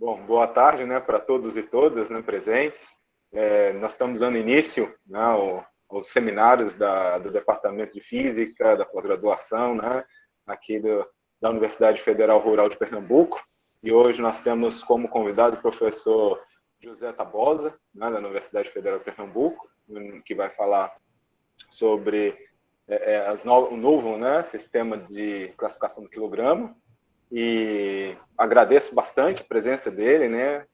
Bom, boa tarde, né, para todos e todas, né, presentes. Nós estamos dando início, né, aos seminários do Departamento de Física, da pós-graduação, né, aqui da Universidade Federal Rural de Pernambuco. E hoje nós temos como convidado o professor José Tabosa, né, da Universidade Federal de Pernambuco, que vai falar sobre o novo, né, sistema de classificação do quilograma. E agradeço bastante a presença dele, né,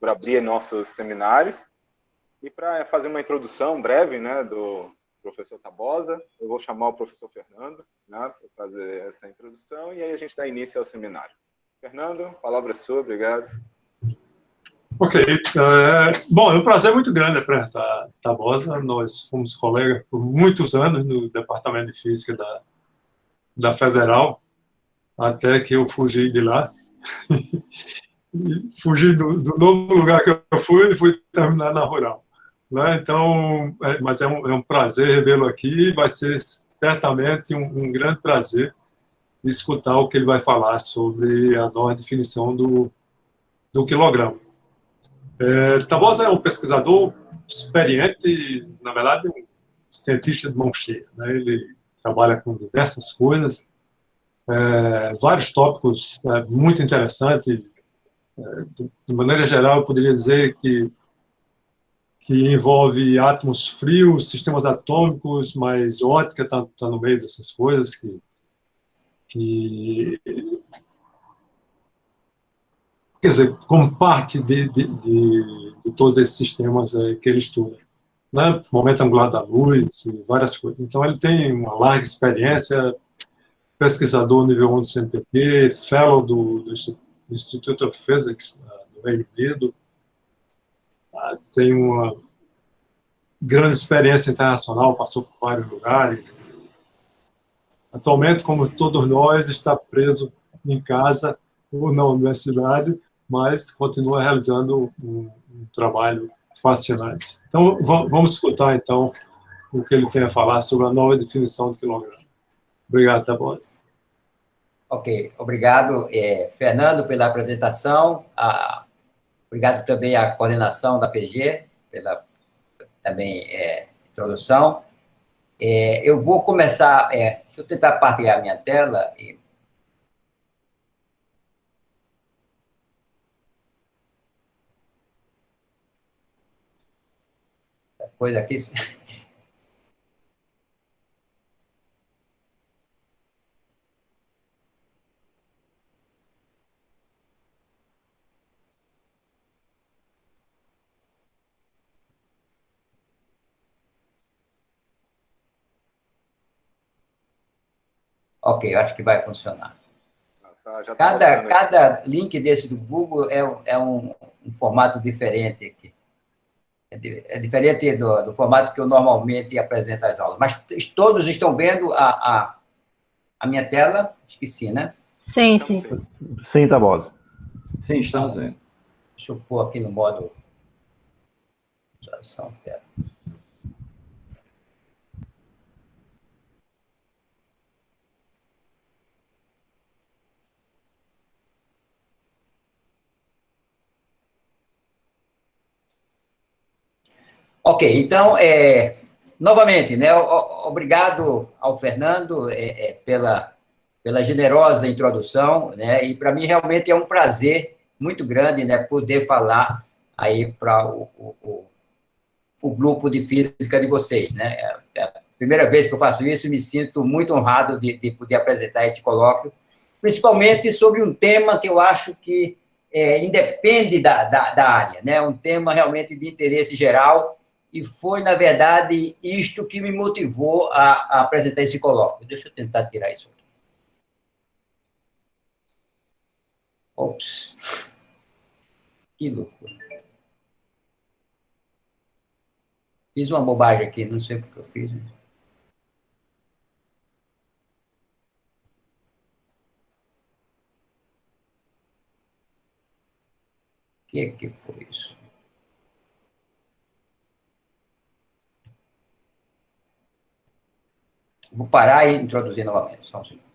por abrir nossos seminários. E para fazer uma introdução breve, né, do professor Tabosa, eu vou chamar o professor Fernando, né, para fazer essa introdução, e aí a gente dá início ao seminário. Fernando, a palavra é sua, obrigado. Ok. Bom, é um prazer muito grande apresentar Tabosa. Nós fomos colegas por muitos anos no Departamento de Física da Federal, até que eu fugi de lá. Fugi do novo lugar que eu fui terminar na Rural. Né? Então, mas é um prazer revê-lo aqui, vai ser certamente um grande prazer escutar o que ele vai falar sobre a nova definição do quilograma. Tabosa é um pesquisador experiente, na verdade, um cientista de mão cheia. Né? Ele trabalha com diversas coisas, vários tópicos muito interessantes. De maneira geral, eu poderia dizer que envolve átomos frios, sistemas atômicos, mas ótica está no meio dessas coisas quer dizer, como parte de todos esses sistemas que ele estuda. Né? Momento angular da luz e várias coisas. Então, ele tem uma larga experiência, pesquisador nível 1 do CNPq, fellow do Institute of Physics do Reino Unido, tem uma grande experiência internacional, passou por vários lugares. Atualmente, como todos nós, está preso em casa ou na universidade, mas continua realizando um trabalho fascinante. Então, vamos escutar, então, o que ele tem a falar sobre a nova definição do quilograma. Obrigado, Tabosa. Ok, obrigado, Fernando, pela apresentação. Obrigado também à coordenação da PG, pela também introdução. Eu vou começar, deixa eu tentar partilhar a minha tela. Coisa aqui. Ok, eu acho que vai funcionar. Cada link desse do Google é um formato diferente aqui. É diferente do formato que eu normalmente apresento as aulas. Mas todos estão vendo a minha tela? Acho que sim, né? Sim, sim. Sim, Tabosa. Sim, estamos vendo. Deixa eu pôr aqui no modo visualização tela. Ok, então, novamente, né, obrigado ao Fernando pela generosa introdução, né, e para mim realmente é um prazer muito grande, né, poder falar aí para o grupo de física de vocês, né. É a primeira vez que eu faço isso e me sinto muito honrado de poder apresentar esse colóquio, principalmente sobre um tema que eu acho que independe da área, né, um tema realmente de interesse geral. E foi, na verdade, isto que me motivou a apresentar esse colóquio. Deixa eu tentar tirar isso aqui. Ops. Que loucura. Fiz uma bobagem aqui, não sei porque eu fiz. O que foi isso? Vou parar e introduzir novamente, só um segundo.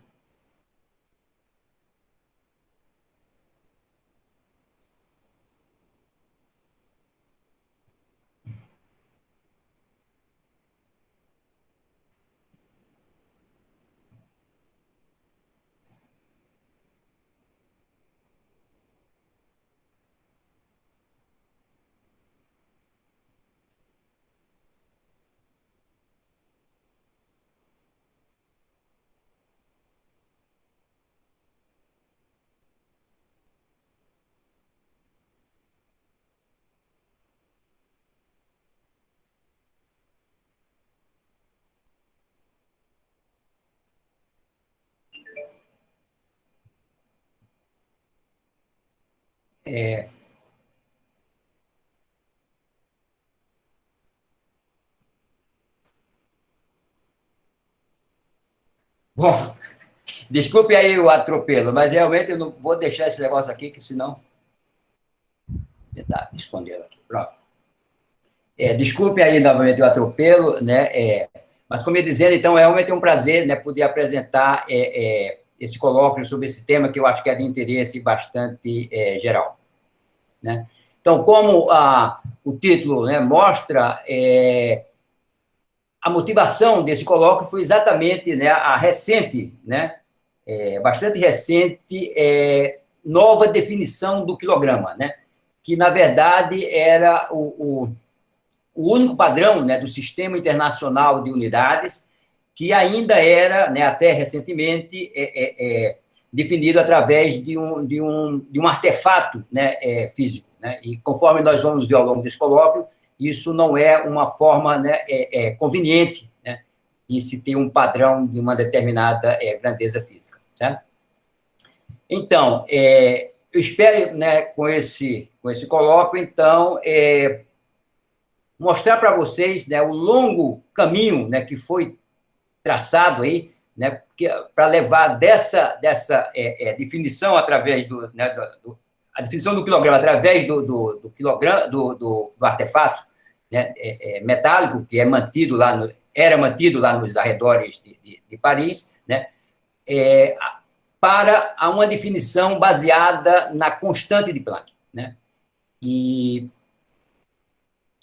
Bom, desculpe aí o atropelo, mas realmente eu não vou deixar esse negócio aqui, que senão... Vou tentar esconder aqui. Pronto. Desculpe aí novamente o atropelo, né? Mas, como eu ia dizendo, então, é realmente um prazer, né, poder apresentar esse colóquio sobre esse tema, que eu acho que é de interesse bastante geral. Né? Então, como o título, né, mostra, a motivação desse colóquio foi exatamente, né, a recente, né, bastante recente, nova definição do quilograma, né, que, na verdade, era o único padrão, né, do Sistema Internacional de Unidades, que ainda era, né, até recentemente, definido através de um artefato, né, físico. Né, e, conforme nós vamos ver ao longo desse colóquio, isso não é uma forma, né, conveniente, né, de se ter um padrão de uma determinada grandeza física. Certo? Então, eu espero, né, com esse colóquio, então, mostrar para vocês, né, o longo caminho, né, que foi traçado aí, né, para levar dessa definição através né, a definição do quilograma através do quilograma, do artefato, né, metálico, que era mantido lá nos arredores de Paris, né, para uma definição baseada na constante de Planck. Né? E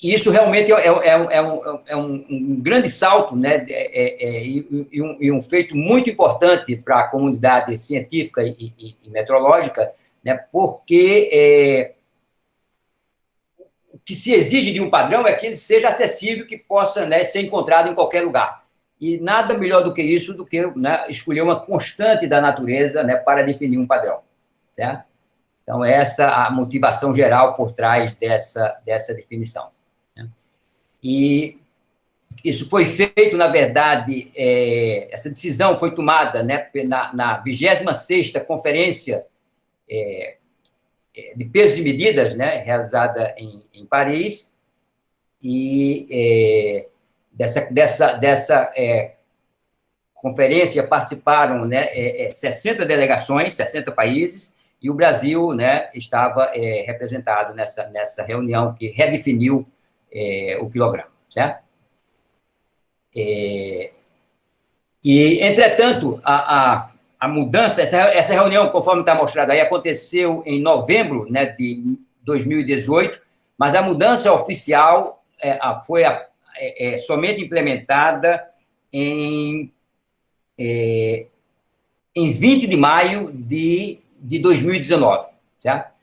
isso realmente é um grande salto, né, e um feito muito importante para a comunidade científica e meteorológica, né, porque o que se exige de um padrão é que ele seja acessível, que possa, né, ser encontrado em qualquer lugar. E nada melhor do que isso, do que, né, escolher uma constante da natureza, né, para definir um padrão. Certo? Então, essa a motivação geral por trás dessa definição. E isso foi feito, na verdade, essa decisão foi tomada, né, na 26ª Conferência de Pesos e Medidas, né, realizada em Paris, e dessa conferência participaram, né, 60 delegações, 60 países, e o Brasil, né, estava representado nessa reunião que redefiniu o quilograma, certo? E, entretanto, a mudança, essa reunião, conforme está mostrado aí, aconteceu em novembro, né, de 2018, mas a mudança oficial foi somente implementada em 20 de maio de 2019, certo?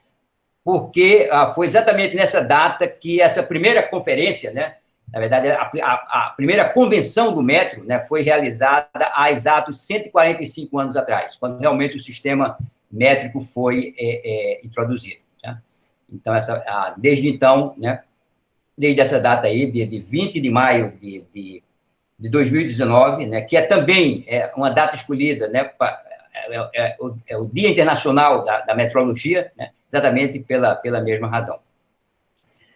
Porque foi exatamente nessa data que essa primeira conferência, né, na verdade, a primeira convenção do metro, né, foi realizada há exatos 145 anos atrás, quando realmente o sistema métrico foi introduzido. Tá? Então, desde então, né, desde essa data aí, de 20 de maio de 2019, né, que é também uma data escolhida, né, é o Dia Internacional da Meteorologia, né, exatamente pela mesma razão.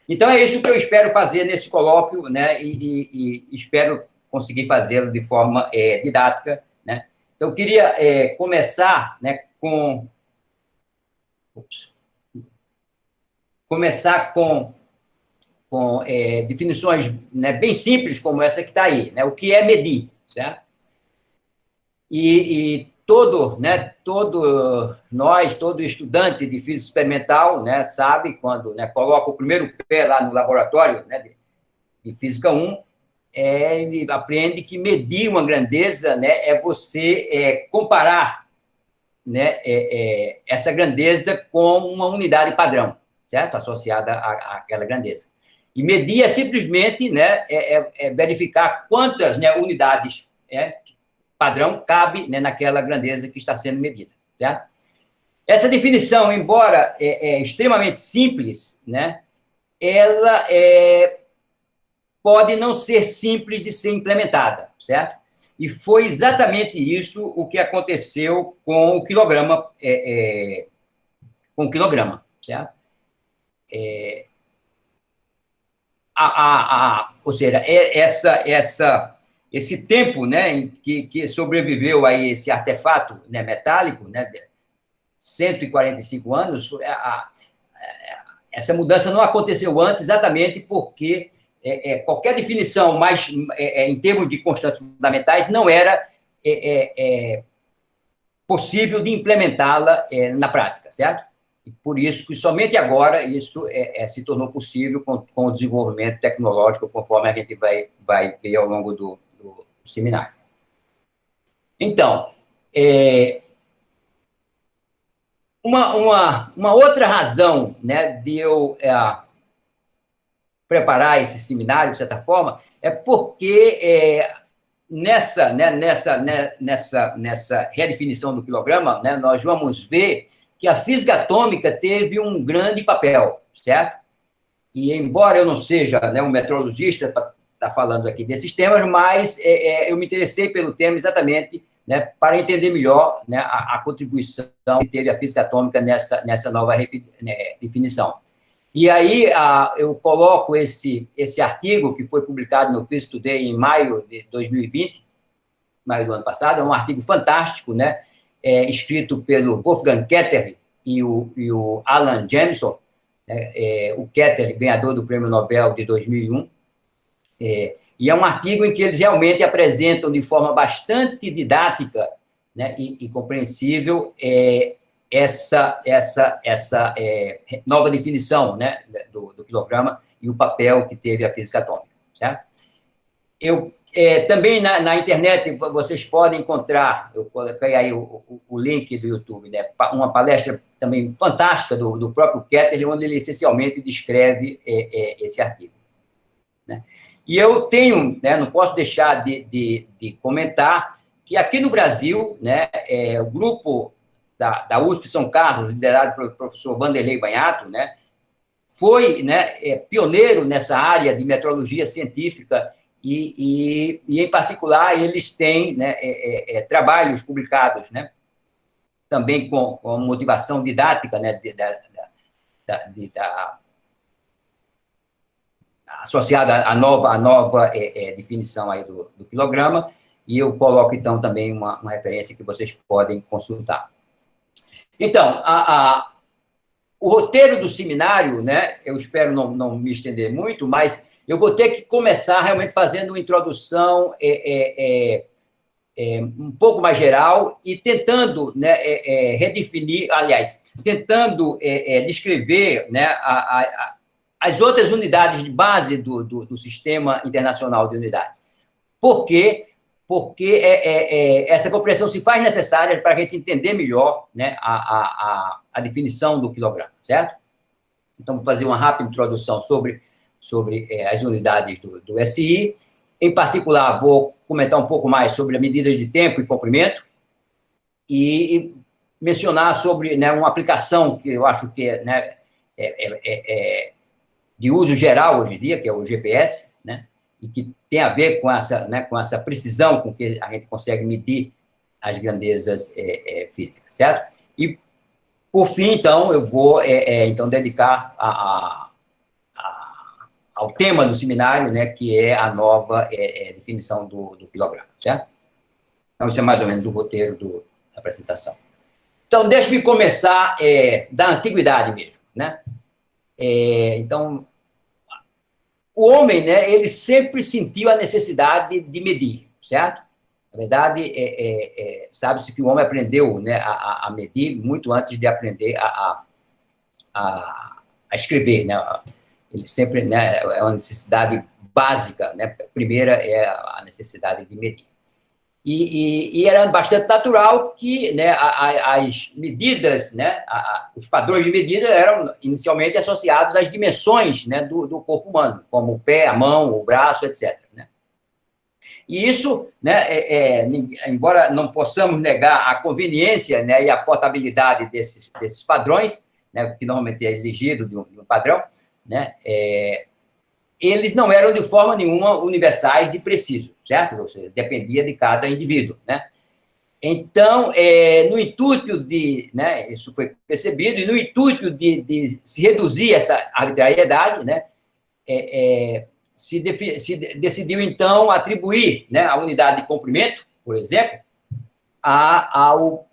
Então, é isso que eu espero fazer nesse colóquio, né, e espero conseguir fazê-lo de forma didática. Né. Então, eu queria começar, né, com definições, né, bem simples, como essa que está aí, né, o que é medir, certo? E todo estudante de física experimental, né, sabe, quando, né, coloca o primeiro pé lá no laboratório, né, de Física 1, ele aprende que medir uma grandeza, né, é você comparar, né, essa grandeza com uma unidade padrão, certo? Associada àquela grandeza. E medir é simplesmente, né, verificar quantas, né, unidades padrão cabe, né, naquela grandeza que está sendo medida. Certo? Essa definição, embora extremamente simples, né, ela pode não ser simples de ser implementada, certo? E foi exatamente isso o que aconteceu com o quilograma, certo? ou seja, esse tempo, né, que sobreviveu a esse artefato, né, metálico, né, 145 anos, essa mudança não aconteceu antes exatamente porque qualquer definição mais em termos de constantes fundamentais não era possível de implementá-la na prática, certo? E por isso que somente agora isso se tornou possível com o desenvolvimento tecnológico, conforme a gente vai ver ao longo do seminário. Então, uma outra razão, né, de eu preparar esse seminário, de certa forma, é porque nessa redefinição do quilograma, né, nós vamos ver que a física atômica teve um grande papel, certo? E, embora eu não seja, né, um metrologista para estar falando aqui desses temas, mas eu me interessei pelo tema exatamente, né, para entender melhor, né, a contribuição que teve a física atômica nessa nova definição. E aí eu coloco esse artigo que foi publicado no Physics Today em maio de 2020, maio do ano passado, é um artigo fantástico, né, escrito pelo Wolfgang Ketterle e o Alan Jameson, né, o Ketterle, ganhador do Prêmio Nobel de 2001, e é um artigo em que eles realmente apresentam de forma bastante didática, né, e compreensível essa nova definição, né, do quilograma e o papel que teve a física atômica, certo? Também na internet vocês podem encontrar, eu coloquei aí o link do YouTube, né, uma palestra também fantástica do próprio Ketterle, onde ele essencialmente descreve esse artigo, né? E eu tenho, né, não posso deixar de comentar que aqui no Brasil, né, o grupo da USP São Carlos, liderado pelo professor Vanderlei Banhato, né, foi, né, pioneiro nessa área de metrologia científica e em particular, eles têm, né, trabalhos publicados, né, também com motivação didática, né, associada à nova definição aí do quilograma, e eu coloco, então, também uma referência que vocês podem consultar. Então, o roteiro do seminário, né, eu espero não me estender muito, mas eu vou ter que começar realmente fazendo uma introdução um pouco mais geral e tentando, né, redefinir, aliás, tentando descrever, né, as outras unidades de base do Sistema Internacional de Unidades. Por quê? Porque essa compreensão se faz necessária para a gente entender melhor, né, a definição do quilograma, certo? Então, vou fazer uma rápida introdução sobre as unidades do SI. Em particular, vou comentar um pouco mais sobre as medidas de tempo e comprimento e mencionar sobre, né, uma aplicação que eu acho que né, de uso geral hoje em dia, que é o GPS, né, e que tem a ver com essa precisão com que a gente consegue medir as grandezas físicas, certo? E, por fim, então, eu vou então dedicar ao tema do seminário, né, que é a nova definição do quilograma, certo? Então, isso é mais ou menos o roteiro da apresentação. Então, deixe-me começar da antiguidade mesmo, né? Então, o homem, né, ele sempre sentiu a necessidade de medir, certo? Na verdade, sabe-se que o homem aprendeu, né, a medir muito antes de aprender a escrever, né? Ele sempre, né, é uma necessidade básica, né? A primeira é a necessidade de medir. E era bastante natural que, né, as medidas, né, os padrões de medida eram inicialmente associados às dimensões, né, do corpo humano, como o pé, a mão, o braço, etc., né? E isso, né, embora não possamos negar a conveniência, né, e a portabilidade desses padrões, né, que normalmente é exigido de um padrão, né, eles não eram de forma nenhuma universais e precisos, certo? Ou seja, dependia de cada indivíduo, né? Então, no intuito de, né, isso foi percebido, e no intuito de se reduzir essa arbitrariedade, né, se decidiu, então, atribuir, né, a unidade de comprimento, por exemplo, ao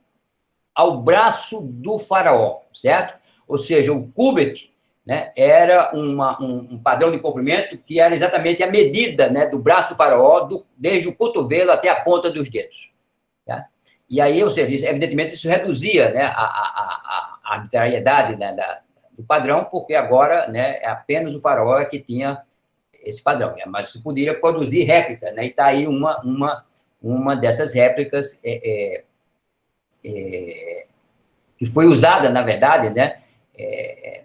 braço do faraó, certo? Ou seja, o cúbit, né, era um padrão de comprimento que era exatamente a medida, né, do braço do faraó, desde o cotovelo até a ponta dos dedos. Tá? E aí, ou seja, evidentemente, isso reduzia, né, a arbitrariedade, né, do padrão, porque agora, né, é apenas o faraó que tinha esse padrão, né? Mas você poderia produzir réplica, né? E está aí uma dessas réplicas que foi usada, na verdade, né,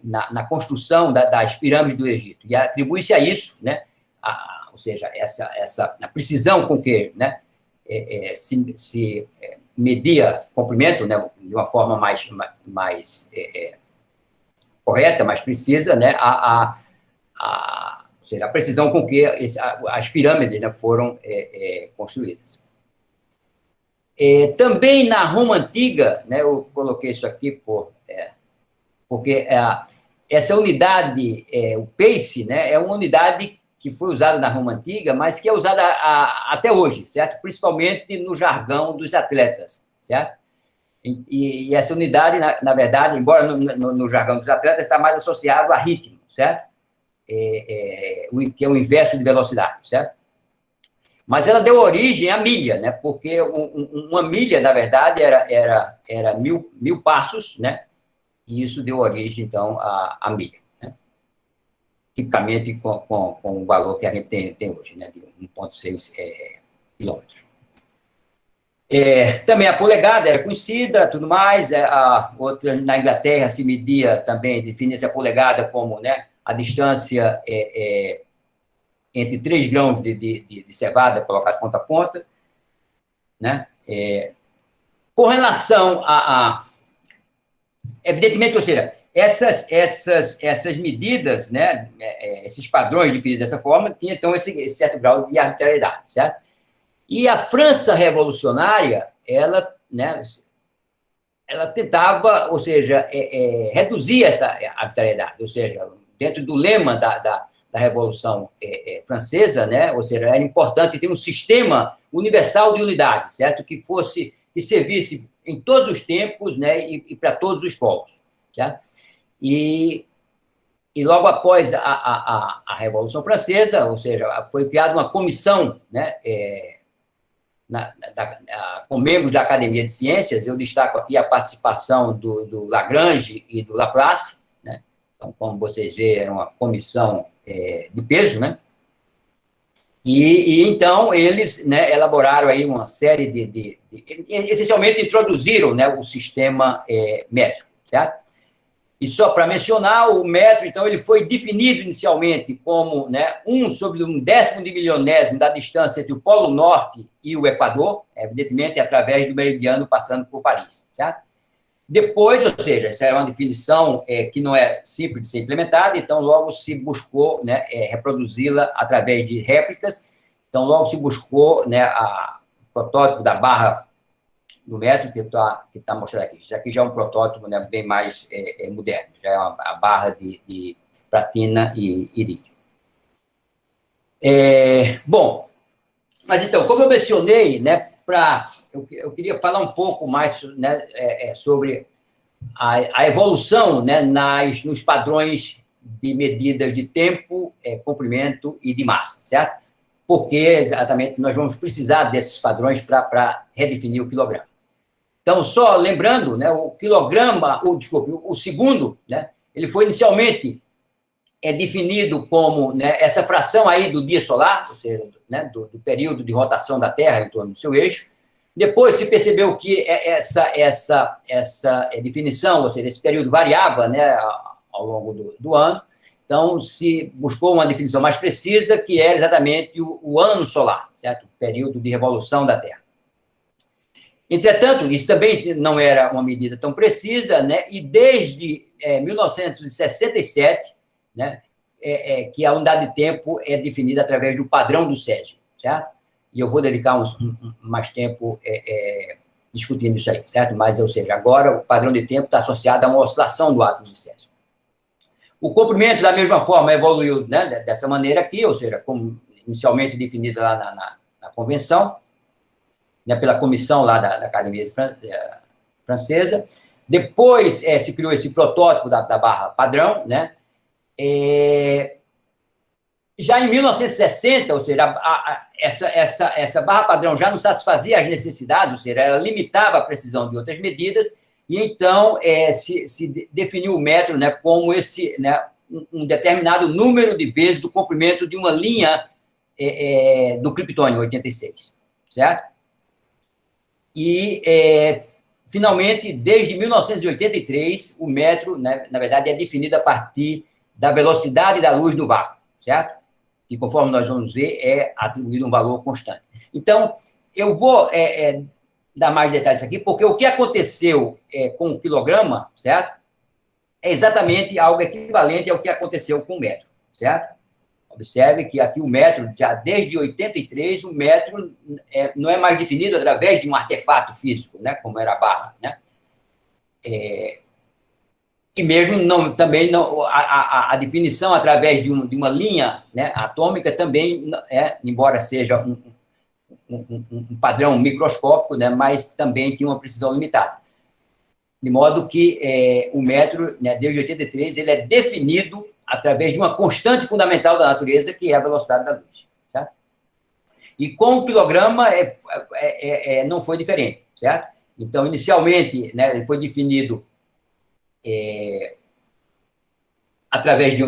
na construção das pirâmides do Egito. E atribui-se a isso, né, ou seja, a precisão com que, né, se media comprimento, né, de uma forma mais correta, mais precisa, né, ou seja, a precisão com que as pirâmides, né, foram construídas. Também na Roma Antiga, né, eu coloquei isso aqui porque essa unidade, o pace, né, é uma unidade que foi usada na Roma Antiga, mas que é usada até hoje, certo? Principalmente no jargão dos atletas, certo? E essa unidade, na verdade, embora no jargão dos atletas, está mais associado a ritmo, certo? Que é o inverso de velocidade, certo? Mas ela deu origem à milha, né? Porque uma milha, na verdade, era 1.000 passos, né? E isso deu origem, então, à milha, né? Tipicamente com o valor que a gente tem hoje, né? De 1,6 quilômetros. Também a polegada era conhecida, tudo mais. Outra, na Inglaterra se media também, definia-se a polegada como, né, a distância entre 3 grãos de cevada colocados ponta a ponta, né? Com relação evidentemente, ou seja, essas medidas, né, esses padrões definidos dessa forma, tinham, então, esse certo grau de arbitrariedade, certo? E a França revolucionária, ela, né, ela tentava, ou seja, reduzir essa arbitrariedade, ou seja, dentro do lema da Revolução Francesa, né, ou seja, era importante ter um sistema universal de unidade, certo? Que servisse em todos os tempos, né, e para todos os povos, certo? E logo após a Revolução Francesa, ou seja, foi criada uma comissão, né, com membros da Academia de Ciências. Eu destaco aqui a participação do Lagrange e do Laplace, né? Então, como vocês veem, era uma comissão de peso, né? E então eles, né, elaboraram aí uma série essencialmente introduziram, né, o sistema métrico, certo? E só para mencionar, o metro, então, ele foi definido inicialmente como, né, 1/10 de milionésimo da distância entre o Polo Norte e o Equador, evidentemente através do meridiano passando por Paris, certo? Depois, ou seja, essa era uma definição que não é simples de ser implementada, então logo se buscou, né, reproduzi-la através de réplicas. Então logo se buscou, né, o protótipo da barra do metro que está mostrado aqui. Isso aqui já é um protótipo, né, bem mais moderno, já é a barra de platina e irídio. Bom, mas então, como eu mencionei, né, eu queria falar um pouco mais, né, sobre a evolução, né, nos padrões de medidas de tempo, comprimento e de massa, certo? Porque exatamente nós vamos precisar desses padrões para redefinir o quilograma. Então, só lembrando, né, o quilograma, o segundo, né, ele foi inicialmente definido como, né, essa fração aí do dia solar, ou seja, né, do período de rotação da Terra em torno do seu eixo. Depois se percebeu que essa definição, ou seja, esse período variava, né, ao longo do ano. Então, se buscou uma definição mais precisa, que era exatamente o ano solar, certo? O período de revolução da Terra. Entretanto, isso também não era uma medida tão precisa, né? E desde 1967, né, que a unidade de tempo é definida através do padrão do Césio, certo? E eu vou dedicar mais tempo discutindo isso aí, certo? Mas, ou seja, agora o padrão de tempo está associado a uma oscilação do átomo de césio. O comprimento, da mesma forma, evoluiu, né, dessa maneira aqui, ou seja, como inicialmente definida lá na convenção, né, pela comissão lá da Academia Francesa. Depois se criou esse protótipo da barra padrão, né? Já em 1960, ou seja, essa barra padrão já não satisfazia as necessidades, ou seja, ela limitava a precisão de outras medidas, e então se definiu o metro, né, como né, um determinado número de vezes do comprimento de uma linha do criptônio 86, certo? E, finalmente, desde 1983, o metro, né, na verdade, é definido a partir da velocidade da luz no vácuo, certo? Que, conforme nós vamos ver, é atribuído um valor constante. Então, eu vou dar mais detalhes aqui, porque o que aconteceu com o quilograma, certo? É exatamente algo equivalente ao que aconteceu com o metro, certo? Observe que aqui o metro, já desde 83, o metro não é mais definido através de um artefato físico, né, como era a barra, né? E mesmo também não, a definição através de uma linha, né, atômica também, embora seja um padrão microscópico, né, mas também tinha uma precisão limitada. De modo que o metro, né, desde 83, ele é definido através de uma constante fundamental da natureza, que é a velocidade da luz. Certo? E com o quilograma não foi diferente, certo? Então, inicialmente, né, ele foi definido através de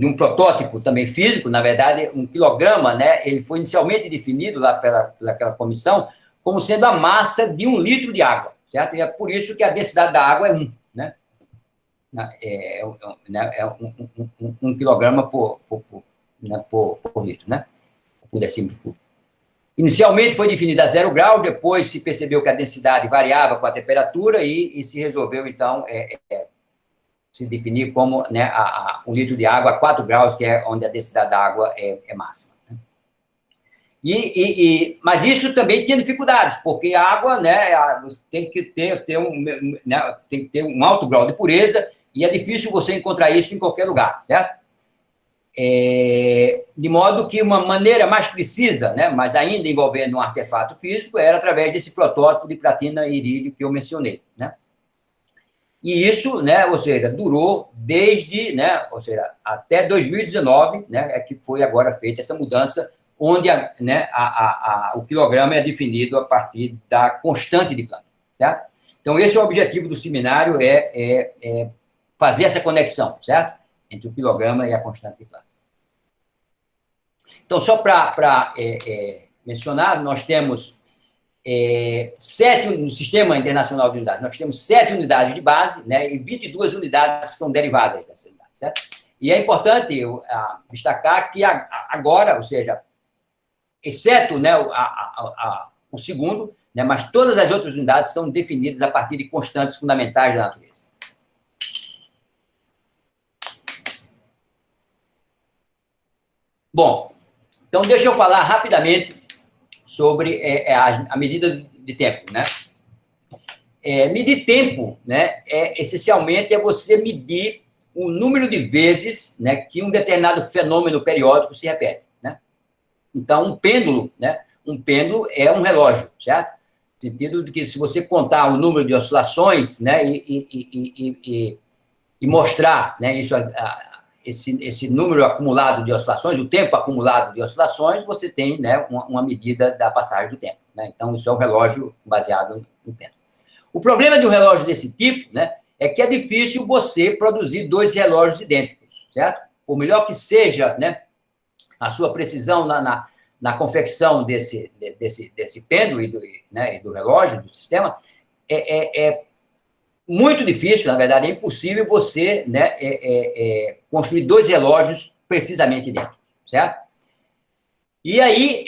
um protótipo também físico. Na verdade, um quilograma, né, ele foi inicialmente definido lá pelaquela comissão como sendo a massa de 1 litro de água, certo? E é por isso que a densidade da água é 1, né? Um quilograma por litro, né? Por decímetro cúbico. Inicialmente foi definida a 0 graus, depois se percebeu que a densidade variava com a temperatura e se resolveu, então, se definir como, né, 1 litro de água a 4 graus, que é onde a densidade da água é máxima. Mas isso também tinha dificuldades, porque a água, né, tem que ter um alto grau de pureza, e é difícil você encontrar isso em qualquer lugar, certo? De modo que uma maneira mais precisa, né, mas ainda envolvendo um artefato físico, era através desse protótipo de platina e irídio que eu mencionei, né? E isso, né, ou seja, durou desde, né, ou seja, até 2019, né, é que foi agora feita essa mudança, onde o quilograma é definido a partir da constante de Planck, tá? Então, esse é o objetivo do seminário, fazer essa conexão, certo? Entre o quilograma e a constante de Planck. Então, só para mencionar, nós temos 7, no Sistema Internacional de Unidades, nós temos 7 unidades de base, né, e 22 unidades que são derivadas dessas unidades, certo? E é importante destacar que agora, ou seja, exceto, né, o segundo, né, mas todas as outras unidades são definidas a partir de constantes fundamentais da natureza. Bom, então deixa eu falar rapidamente sobre a medida de tempo, né? Medir tempo, né, essencialmente você medir o número de vezes, né, que um determinado fenômeno periódico se repete, né? Então, um pêndulo, né? Um pêndulo é um relógio, certo? No sentido de que se você contar o número de oscilações, né, e mostrar, né, esse número acumulado de oscilações, o tempo acumulado de oscilações, você tem, né, uma medida da passagem do tempo, né? Então, isso é um relógio baseado no pêndulo. O problema de um relógio desse tipo, né, é que é difícil você produzir 2 relógios idênticos, certo? Por melhor que seja, né, a sua precisão na confecção desse pêndulo e do relógio, do sistema, é muito difícil, na verdade, é impossível você, né, construir 2 relógios precisamente idênticos, certo? E aí,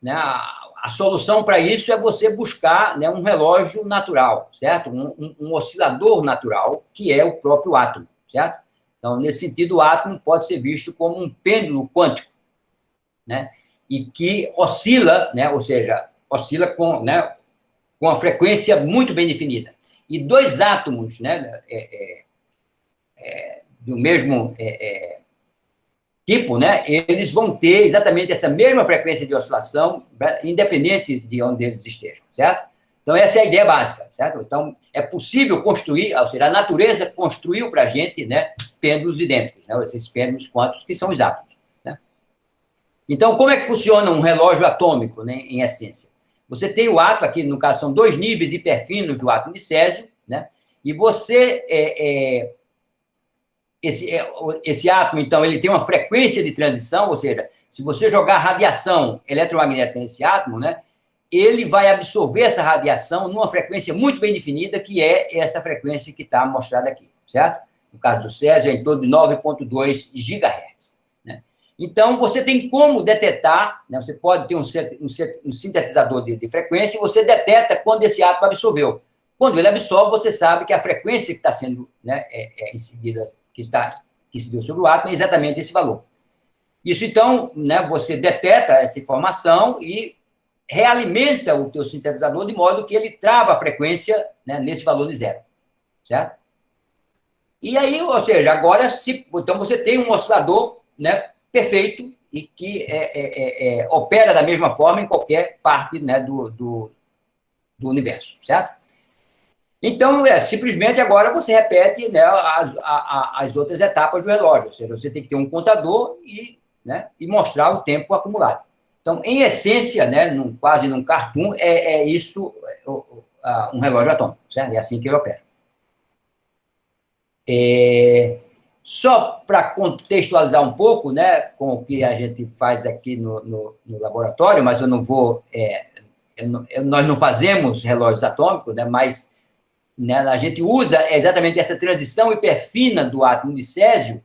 né, a solução para isso é você buscar, né, um relógio natural, certo? Um oscilador natural, que é o próprio átomo, certo? Então, nesse sentido, o átomo pode ser visto como um pêndulo quântico, né? e que oscila, né, ou seja, oscila com, né, com uma frequência muito bem definida. E dois átomos, né, do mesmo tipo, né, eles vão ter exatamente essa mesma frequência de oscilação, independente de onde eles estejam, certo? Então, essa é a ideia básica, certo? Então, é possível construir, ou seja, a natureza construiu para a gente, né, pêndulos idênticos, né, esses pêndulos quânticos que são os átomos, né? Então, como é que funciona um relógio atômico, né, em essência? Você tem o átomo, aqui no caso são 2 níveis hiperfinos do átomo de césio, né, e você... Esse átomo, então, ele tem uma frequência de transição, ou seja, se você jogar radiação eletromagnética nesse átomo, né, ele vai absorver essa radiação numa frequência muito bem definida, que é essa frequência que está mostrada aqui, certo? No caso do césio, é em torno de 9,2 GHz. Né? Então, você tem como detectar, né, você pode ter um sintetizador de frequência e você detecta quando esse átomo absorveu. Quando ele absorve, você sabe que a frequência que está sendo, né, incidida, que se deu sobre o átomo, é exatamente esse valor. Isso, então, né, você detecta essa informação e realimenta o teu sintetizador de modo que ele trava a frequência, né, nesse valor de zero, certo? E aí, ou seja, agora, então você tem um oscilador, né, perfeito e que opera da mesma forma em qualquer parte, né, do universo, certo? Então, simplesmente agora você repete, né, as outras etapas do relógio. Ou seja, você tem que ter um contador né, e mostrar o tempo acumulado. Então, em essência, né, quase num cartoon, isso um relógio atômico, certo? É assim que ele opera. Só para contextualizar um pouco, né, com o que a gente faz aqui no laboratório, mas eu não vou... nós não fazemos relógios atômicos, né, mas... Né, a gente usa exatamente essa transição hiperfina do átomo de césio,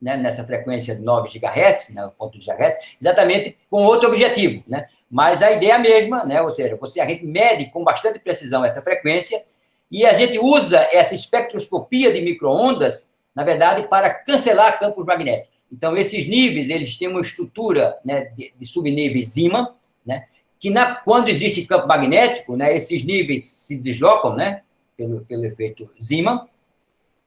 né, nessa frequência de 9 GHz, né, ponto de GHz, exatamente com outro objetivo. Né? Mas a ideia é a mesma, né, ou seja, a gente mede com bastante precisão essa frequência e a gente usa essa espectroscopia de micro-ondas, na verdade, para cancelar campos magnéticos. Então, esses níveis, eles têm uma estrutura, né, de subníveis Zeeman, né, que quando existe campo magnético, né, esses níveis se deslocam, né, pelo efeito Zeeman,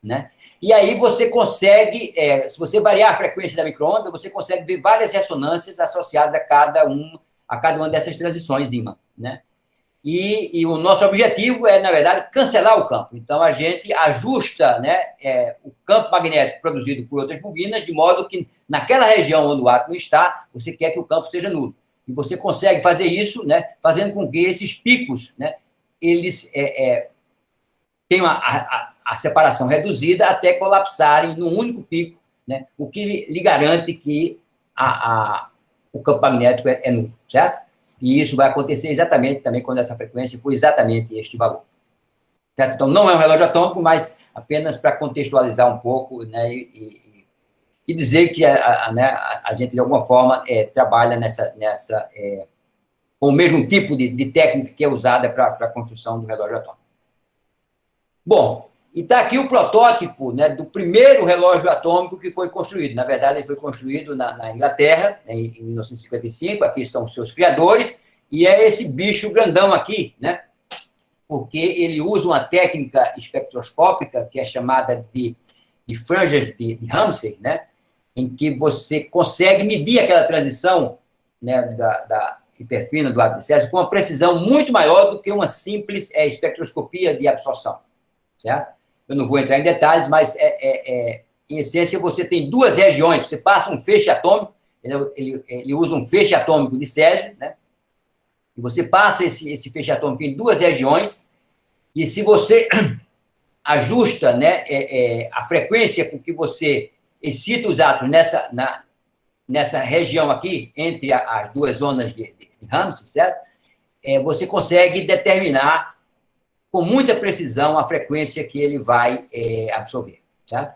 né? E aí você consegue, se você variar a frequência da micro-onda, você consegue ver várias ressonâncias associadas a cada uma dessas transições Zeeman, né? E o nosso objetivo é, na verdade, cancelar o campo. Então, a gente ajusta, né, o campo magnético produzido por outras bobinas, de modo que, naquela região onde o átomo está, você quer que o campo seja nulo. E você consegue fazer isso, né, fazendo com que esses picos, né, eles... tem a separação reduzida até colapsarem num único pico, né, o que lhe garante que o campo magnético é nulo, certo? E isso vai acontecer exatamente também quando essa frequência for exatamente este valor. Certo? Então, não é um relógio atômico, mas apenas para contextualizar um pouco, né, e dizer que a gente, de alguma forma, trabalha com o mesmo tipo de técnica que é usada para a construção do relógio atômico. Bom, e está aqui o protótipo, né, do primeiro relógio atômico que foi construído. Na verdade, ele foi construído na Inglaterra, né, em 1955. Aqui são os seus criadores, e é esse bicho grandão aqui, né, porque ele usa uma técnica espectroscópica que é chamada de franjas de Ramsay, né, em que você consegue medir aquela transição, né, da hiperfina do átomo de césio com uma precisão muito maior do que uma simples espectroscopia de absorção. Certo? Eu não vou entrar em detalhes, mas, em essência, você tem duas regiões. Você passa um feixe atômico, ele usa um feixe atômico de césio, né? E você passa esse feixe atômico em duas regiões, e se você ajusta, né, a frequência com que você excita os átomos nessa região aqui, entre as duas zonas de Ramsay, certo? Você consegue determinar com muita precisão a frequência que ele vai absorver, tá?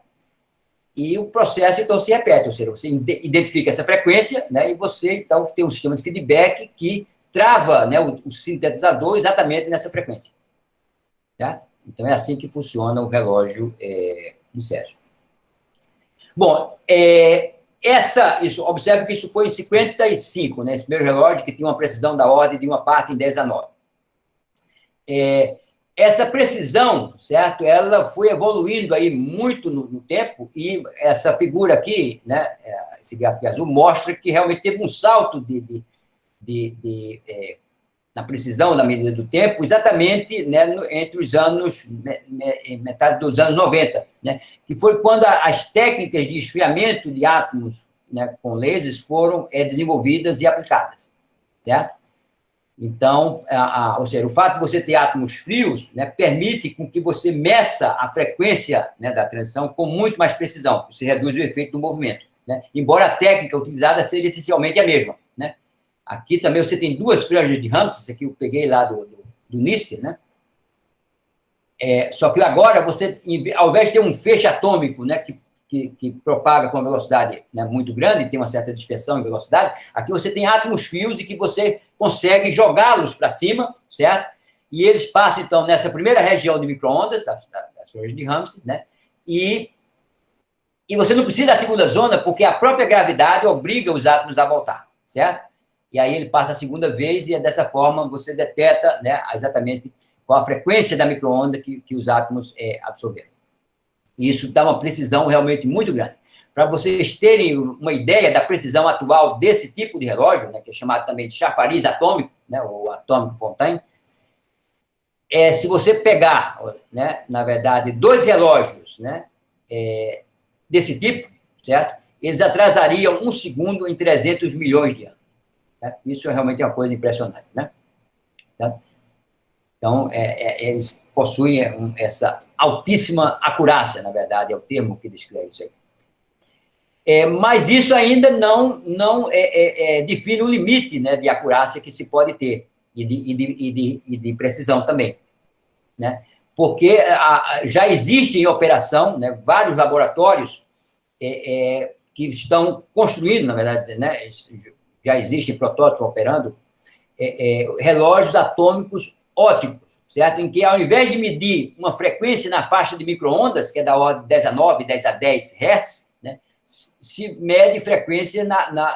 E o processo, então, se repete, ou seja, você identifica essa frequência, né, e você, então, tem um sistema de feedback que trava, né, o sintetizador exatamente nessa frequência. Tá? Então, é assim que funciona o relógio de césio. Bom, Observe que isso foi em 55, né? Esse primeiro relógio que tinha uma precisão da ordem de uma parte em 10 a 9. Essa precisão, certo? Ela foi evoluindo aí muito no tempo, e essa figura aqui, né? Esse gráfico azul mostra que realmente teve um salto na precisão da medida do tempo, exatamente, né, entre os anos, metade dos anos 90, né, que foi quando as técnicas de esfriamento de átomos, né, com lasers foram desenvolvidas e aplicadas, certo? Então, ou seja, o fato de você ter átomos frios, né, permite com que você meça a frequência, né, da transição com muito mais precisão, você reduz o efeito do movimento, né, embora a técnica utilizada seja essencialmente a mesma, né. Aqui também você tem duas franjas de Raman, isso aqui eu peguei lá do Nister, né? Só que agora você, ao invés de ter um feixe atômico, né, que propaga com uma velocidade, né, muito grande, tem uma certa dispersão em velocidade, aqui você tem átomos frios e que você consegue jogá-los para cima, certo? E eles passam, então, nessa primeira região de micro-ondas, das franjas de Raman, né? E você não precisa da segunda zona, porque a própria gravidade obriga os átomos a voltar, certo? E aí ele passa a segunda vez, e dessa forma você detecta, né, exatamente qual a frequência da micro-onda que os átomos absorveram. E isso dá uma precisão realmente muito grande. Para vocês terem uma ideia da precisão atual desse tipo de relógio, né, que é chamado também de chafariz atômico, né, ou atômico Fontaine, se você pegar, né, na verdade, 2 relógios, né, desse tipo, certo? Eles atrasariam 1 segundo em 300 milhões de anos. Isso é realmente uma coisa impressionante, né? Então, eles possuem essa altíssima acurácia, na verdade, é o termo que descreve isso aí. Mas isso ainda não define o limite, né, de acurácia que se pode ter, e de precisão também, né? Porque já existem em operação, né, vários laboratórios que estão construindo, na verdade, né, já existem protótipos operando, relógios atômicos óticos, certo? Em que, ao invés de medir uma frequência na faixa de micro-ondas, que é da ordem de 10 a 9, 10 a 10 Hz, né, se mede frequência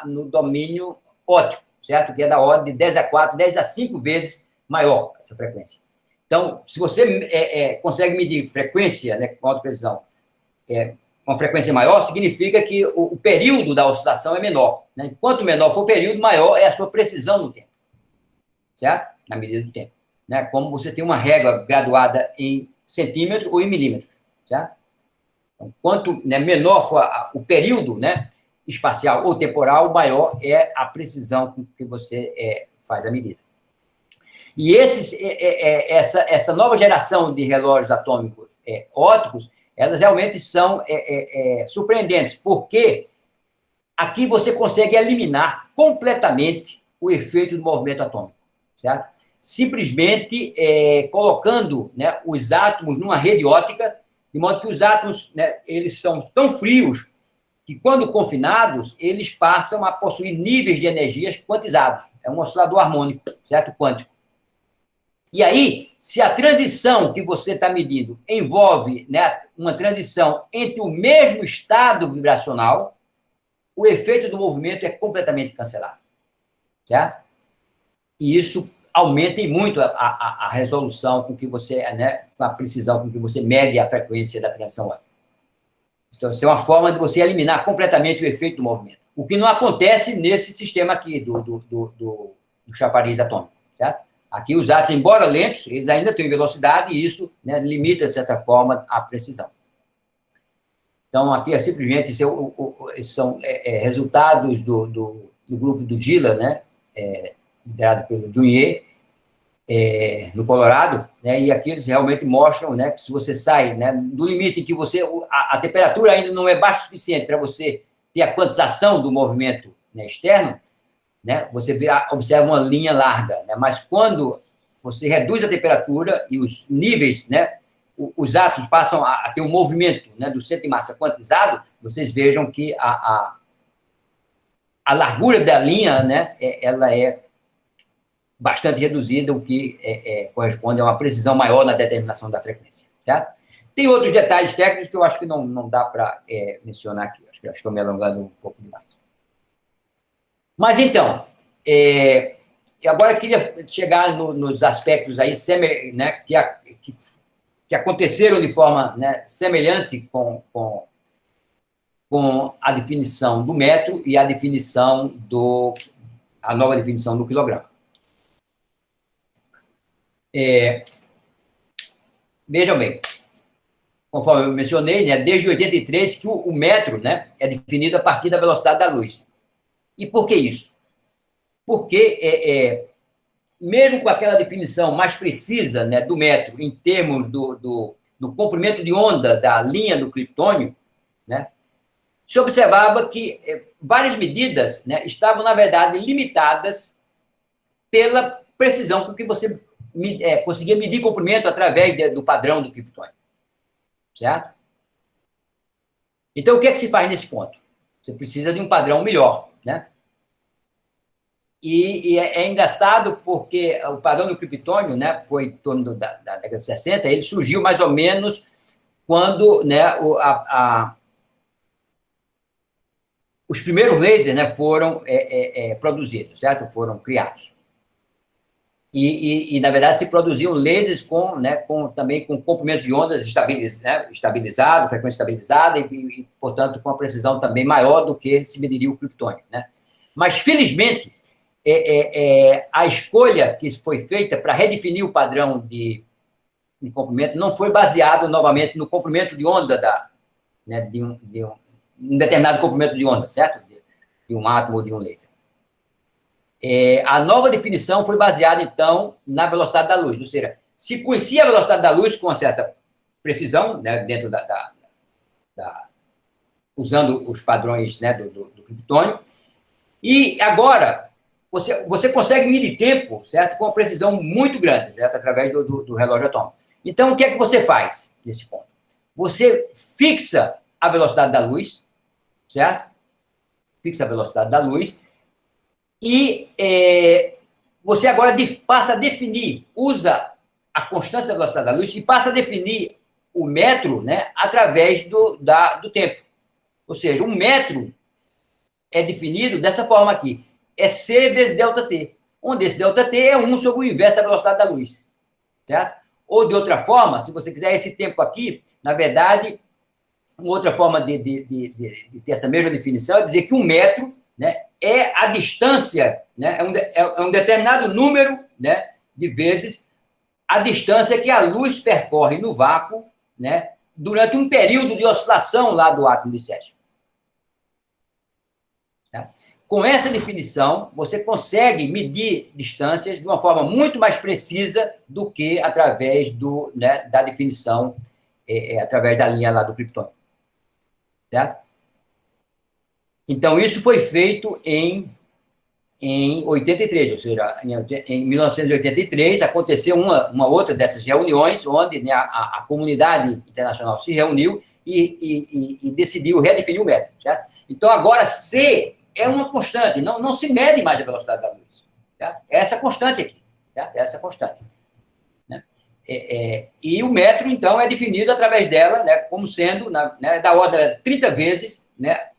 no domínio óptico, certo? Que é da ordem de 10 a 4, 10 a 5 vezes maior essa frequência. Então, se você consegue medir frequência, né, com alta precisão, com frequência maior, significa que o período da oscilação é menor, né? Quanto menor for o período, maior é a sua precisão no tempo, certo? Na medida do tempo, né? Como você tem uma régua graduada em centímetro ou em milímetro, certo? Então, quanto, né, menor for o período, né, espacial ou temporal, maior é a precisão com que você faz a medida. E essa nova geração de relógios atômicos ópticos, elas realmente são surpreendentes, porque aqui você consegue eliminar completamente o efeito do movimento atômico, certo? Simplesmente colocando, né, os átomos numa rede óptica, de modo que os átomos, né, eles são tão frios que, quando confinados, eles passam a possuir níveis de energias quantizados. É um oscilador harmônico, certo? Quântico. E aí, se a transição que você está medindo envolve, né, uma transição entre o mesmo estado vibracional, o efeito do movimento é completamente cancelado, certo? E isso aumenta muito a resolução com que você, né, com a precisão com que você mede a frequência da transição óptica. Então, isso é uma forma de você eliminar completamente o efeito do movimento, o que não acontece nesse sistema aqui do chafariz atômico, certo? Aqui os átomos, embora lentos, eles ainda têm velocidade, e isso, né, limita, de certa forma, a precisão. Então, aqui simplesmente são resultados do grupo do Gila, né, liderado pelo Junier, no Colorado, né, e aqui eles realmente mostram, né, que se você sai, né, do limite em que a temperatura ainda não é baixa o suficiente para você ter a quantização do movimento, né, externo, né, você observa uma linha larga, né, mas quando você reduz a temperatura e os níveis, né, os átomos passam a ter um movimento, né, do centro de massa quantizado, vocês vejam que a largura da linha, né, ela é bastante reduzida, o que corresponde a uma precisão maior na determinação da frequência, certo? Tem outros detalhes técnicos que eu acho que não dá para mencionar aqui. Acho Acho que já estou me alongando um pouco demais. Mas, então, agora eu queria chegar nos aspectos aí, né, que aconteceram de forma, né, semelhante com a definição do metro e a nova definição do quilograma. Vejam bem, conforme eu mencionei, né, desde 83 que o metro, né, é definido a partir da velocidade da luz. E por que isso? Porque, mesmo com aquela definição mais precisa, né, do metro, em termos do comprimento de onda da linha do criptônio, né, se observava que várias medidas, né, estavam, na verdade, limitadas pela precisão com que você conseguia medir comprimento através do padrão do criptônio. Certo? Então, o que é que se faz nesse ponto? Você precisa de um padrão melhor, né? E é engraçado porque o padrão do criptônio, né, foi em torno da década de 60, ele surgiu mais ou menos quando, né, os primeiros lasers, né, foram produzidos, certo? Foram criados. E, na verdade, se produziam lasers também com comprimentos de ondas estabilizado, frequência estabilizada e, portanto, com a precisão também maior do que se mediria o criptônio, né? Mas, felizmente, a escolha que foi feita para redefinir o padrão de comprimento não foi baseado, novamente, no comprimento de onda de um determinado comprimento de onda, certo? De um átomo ou de um laser. A nova definição foi baseada, então, na velocidade da luz, ou seja, se conhecia a velocidade da luz com uma certa precisão, né, dentro usando os padrões, né, do criptônio, e agora você consegue medir tempo, certo, com uma precisão muito grande, certo, através do relógio atômico. Então, o que é que você faz nesse ponto? Você fixa a velocidade da luz, certo? Fixa a velocidade da luz e você agora passa a definir, usa a constância da velocidade da luz e passa a definir o metro, né, através do tempo. Ou seja, um metro é definido dessa forma aqui. É C vezes ΔT, onde esse ΔT é 1 sobre o inverso da velocidade da luz. Certo? Ou, de outra forma, se você quiser esse tempo aqui, na verdade, uma outra forma de ter essa mesma definição é dizer que um metro, né, é a distância, né, é um determinado número, né, de vezes a distância que a luz percorre no vácuo, né, durante um período de oscilação lá do átomo de Césio. Tá? Com essa definição, você consegue medir distâncias de uma forma muito mais precisa do que através da definição, através da linha lá do criptônio. Certo? Então, isso foi feito em 83, ou seja, em 1983, aconteceu uma outra dessas reuniões, onde, né, a comunidade internacional se reuniu e decidiu redefinir o método. Certo? Então, agora, C é uma constante, não se mede mais a velocidade da luz. Certo? É essa constante aqui. Certo? É essa constante. Né? E o metro, então, é definido através dela, né, como sendo, né, da ordem de 30 vezes, né,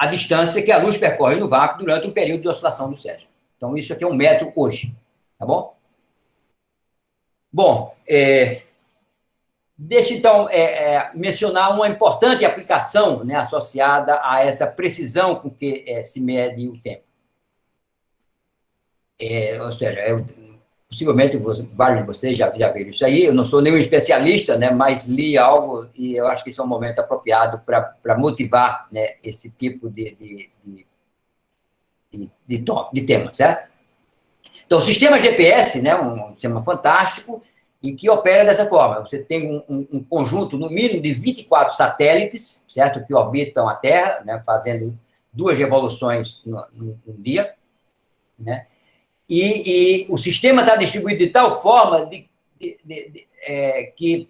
a distância que a luz percorre no vácuo durante um período de oscilação do Césio. Então, isso aqui é um metro hoje. Tá bom? Bom, deixa, então, mencionar uma importante aplicação, né, associada a essa precisão com que se mede o tempo. Ou seja, possivelmente vários de vocês já viram isso aí. Eu não sou nenhum especialista, né, mas li algo e eu acho que esse é um momento apropriado para motivar, né, esse tipo de tema, certo? Então, o sistema GPS, né, um sistema fantástico e que opera dessa forma. Você tem um conjunto, no mínimo, de 24 satélites, certo, que orbitam a Terra, né, fazendo 2 revoluções no dia, né? E o sistema está distribuído de tal forma que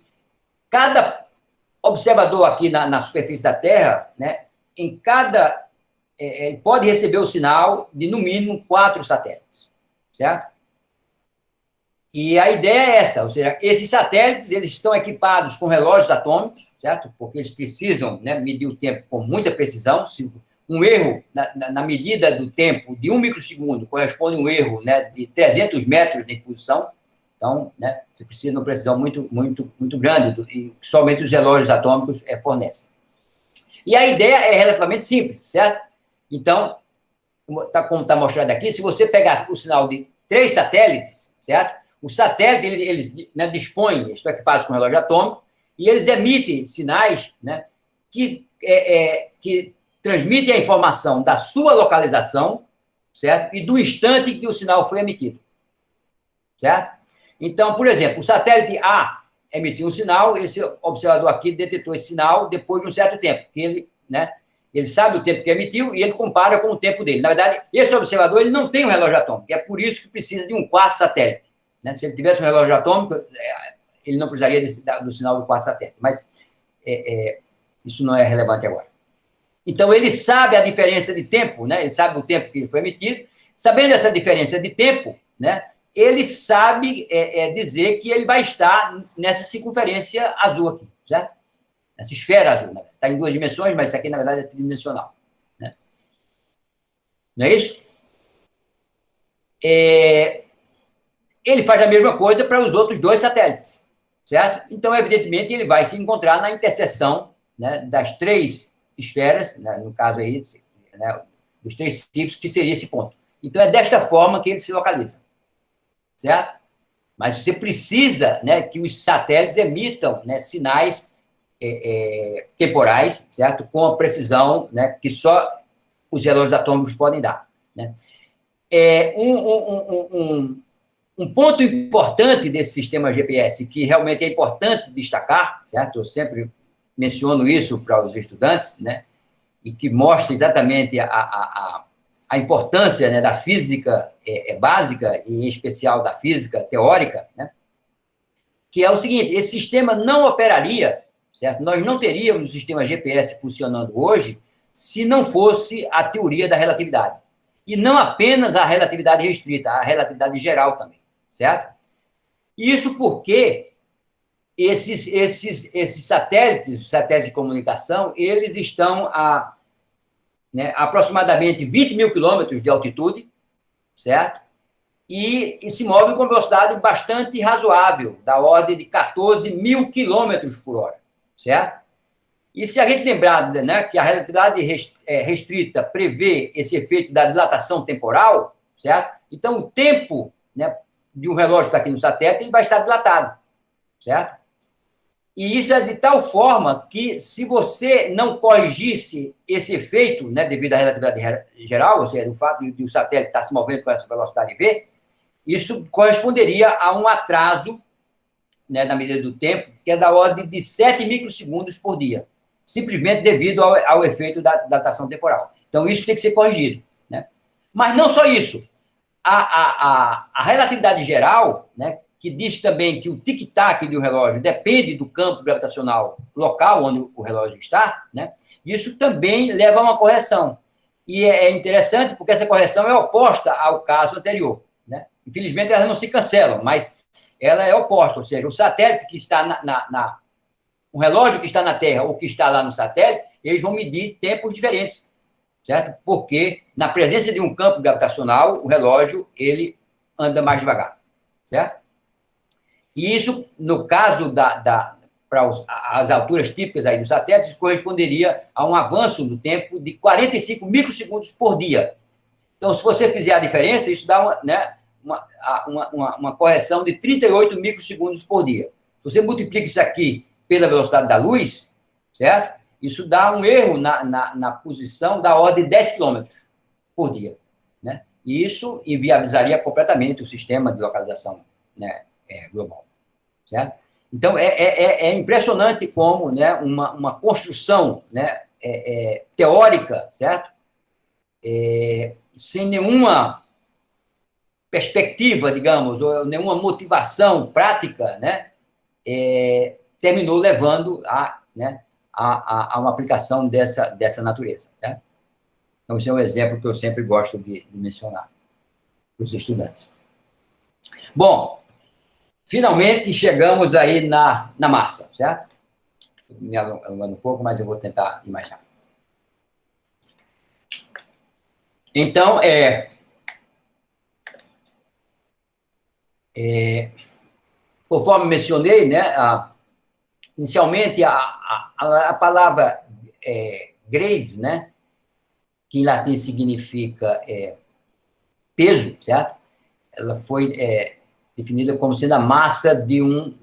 cada observador aqui na superfície da Terra, né, pode receber o sinal de, no mínimo, 4 satélites, certo? E a ideia é essa, ou seja, esses satélites, eles estão equipados com relógios atômicos, certo? Porque eles precisam, né, medir o tempo com muita precisão. Se um erro na medida do tempo de 1 microsegundo corresponde a um erro, né, de 300 metros de posição, então, né, você precisa de uma precisão muito grande, e somente os relógios atômicos fornecem. E a ideia é relativamente simples, certo? Então, como está mostrado aqui, se você pegar o sinal de 3 satélites, certo? O satélite, eles né, dispõem, eles estão equipados com relógio atômico, e eles emitem sinais, né, que transmitem a informação da sua localização, certo? E do instante que o sinal foi emitido, certo? Então, por exemplo, o satélite A emitiu um sinal, esse observador aqui detectou esse sinal depois de um certo tempo, que ele, né, ele sabe o tempo que emitiu e ele compara com o tempo dele. Na verdade, esse observador ele não tem um relógio atômico, é por isso que precisa de um quarto satélite. Né? Se ele tivesse um relógio atômico, ele não precisaria do sinal do quarto satélite, mas isso não é relevante agora. Então, ele sabe a diferença de tempo, né? Ele sabe o tempo que ele foi emitido. Sabendo essa diferença de tempo, né, ele sabe dizer que ele vai estar nessa circunferência azul aqui, certo? Essa esfera azul. Né? Está em 2 dimensões, mas isso aqui, na verdade, é tridimensional. Né? Não é isso? Ele faz a mesma coisa para os outros 2 satélites, certo? Então, evidentemente, ele vai se encontrar na interseção, né, das 3 esferas, né, no caso aí, né, dos 3 ciclos, que seria esse ponto. Então, é desta forma que ele se localiza, certo? Mas você precisa, né, que os satélites emitam, né, sinais temporais, certo? Com a precisão, né, que só os relógios atômicos podem dar. Né? Um ponto importante desse sistema GPS, que realmente é importante destacar, certo? Eu sempre menciono isso para os estudantes, né? E que mostra exatamente a importância, né, da física básica, e em especial da física teórica, né? Que é o seguinte: esse sistema não operaria, certo? Nós não teríamos o sistema GPS funcionando hoje se não fosse a teoria da relatividade. E não apenas a relatividade restrita, a relatividade geral também, certo? Isso porque esses satélites, os satélites de comunicação, eles estão a aproximadamente 20 mil quilômetros de altitude, certo? E se movem com velocidade bastante razoável, da ordem de 14 mil quilômetros por hora, certo? E se a gente lembrar, né, que a relatividade restrita prevê esse efeito da dilatação temporal, certo? Então, o tempo, né, de um relógio que está aqui no satélite, ele vai estar dilatado, certo? E isso é de tal forma que, se você não corrigisse esse efeito, né, devido à relatividade geral, ou seja, o fato de o satélite estar se movendo com essa velocidade v, isso corresponderia a um atraso, né, na medida do tempo, que é da ordem de 7 microsegundos por dia, simplesmente devido ao efeito da datação temporal. Então, isso tem que ser corrigido. Né? Mas não só isso. A relatividade geral, né, que diz também que o tic-tac de um relógio depende do campo gravitacional local onde o relógio está, né, isso também leva a uma correção. E é interessante porque essa correção é oposta ao caso anterior. Né? Infelizmente, elas não se cancelam, mas ela é oposta, ou seja, o satélite que está o relógio que está na Terra ou que está lá no satélite, eles vão medir tempos diferentes, certo? Porque na presença de um campo gravitacional, o relógio, ele anda mais devagar, certo? E isso, no caso para as alturas típicas aí dos satélites, corresponderia a um avanço do tempo de 45 microsegundos por dia. Então, se você fizer a diferença, isso dá uma correção de 38 microsegundos por dia. Se você multiplica isso aqui pela velocidade da luz, certo? Isso dá um erro na posição da ordem de 10 km por dia. Né? E isso inviabilizaria completamente o sistema de localização, né, global. Certo? Então, é impressionante como, né, uma construção, né, teórica, certo? Sem nenhuma perspectiva, digamos, ou nenhuma motivação prática, né, terminou levando a uma aplicação dessa natureza. Né? Então, esse é um exemplo que eu sempre gosto de mencionar para os estudantes. Bom, finalmente chegamos aí na massa, certo? Me alongando um pouco, mas eu vou tentar ir mais rápido. Então, conforme mencionei, né, inicialmente a palavra grave, né, que em latim significa peso, certo? Ela foi definida como sendo a massa de um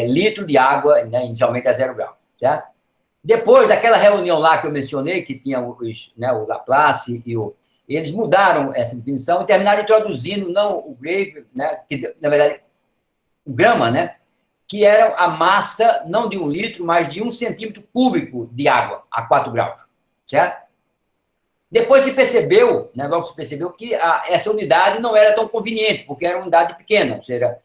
litro de água, né, inicialmente a 0 grau, certo? Depois daquela reunião lá que eu mencionei, que tinha o Laplace eles mudaram essa definição e terminaram introduzindo, não o grave, né, que, na verdade, o grama, né, que era a massa, não de 1 litro, mas de 1 centímetro cúbico de água a 4 graus, certo? Depois se percebeu, né, logo se percebeu que essa unidade não era tão conveniente, porque era uma unidade pequena, ou seja,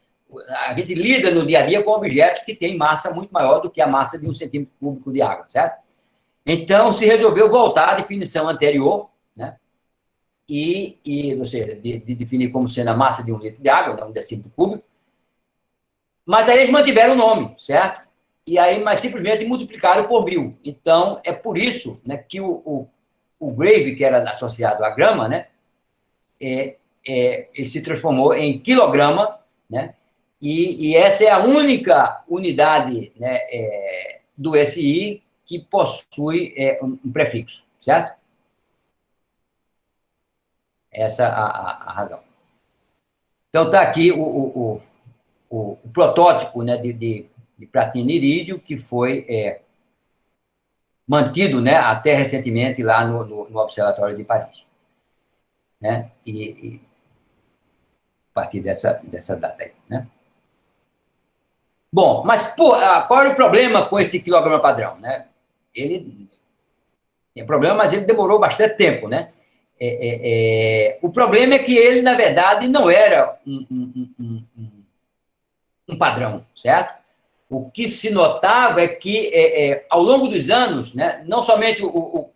a gente lida no dia a dia com objetos que têm massa muito maior do que a massa de 1 centímetro cúbico de água, certo? Então, se resolveu voltar à definição anterior, né, ou seja, de definir como sendo a massa de 1 litro de água, né, 1 decímetro cúbico, mas aí eles mantiveram o nome, certo? E aí, mas simplesmente multiplicaram por 1000. Então, é por isso, né, que o grave, que era associado à grama, né, ele se transformou em quilograma, né, e essa é a única unidade, né, do SI que possui um prefixo, certo? Essa é a razão. Então, está aqui o protótipo, né, de platina e irídio, que foi mantido, né, até recentemente lá no Observatório de Paris, né, e a partir dessa data aí, né. Bom, mas qual é o problema com esse quilograma padrão, né? Ele tem problema, mas ele demorou bastante tempo, né? O problema é que ele, na verdade, não era um padrão, certo? O que se notava é que, ao longo dos anos, né, não somente o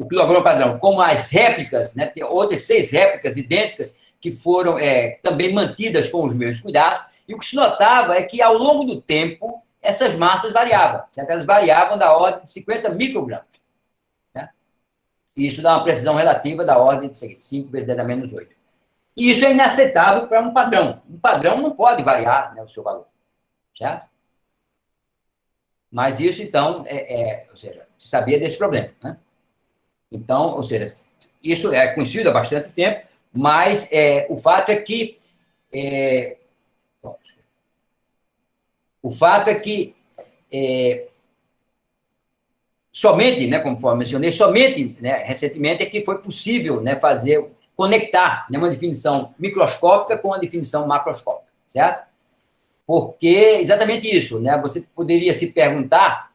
quilograma padrão, como as réplicas, né, tem outras 6 réplicas idênticas que foram também mantidas com os mesmos cuidados, e o que se notava é que, ao longo do tempo, essas massas variavam, certo? Elas variavam da ordem de 50 microgramas. Né? E isso dá uma precisão relativa da ordem de 5 vezes 10 a menos 8. E isso é inaceitável para um padrão. Um padrão não pode variar, né, o seu valor. Certo? Mas isso, então, ou seja, se sabia desse problema. Né? Então, ou seja, isso é conhecido há bastante tempo, mas o fato é que somente, né, conforme mencionei, somente, né, recentemente é que foi possível, né, conectar, né, uma definição microscópica com uma definição macroscópica, certo? Porque exatamente isso, né? Você poderia se perguntar,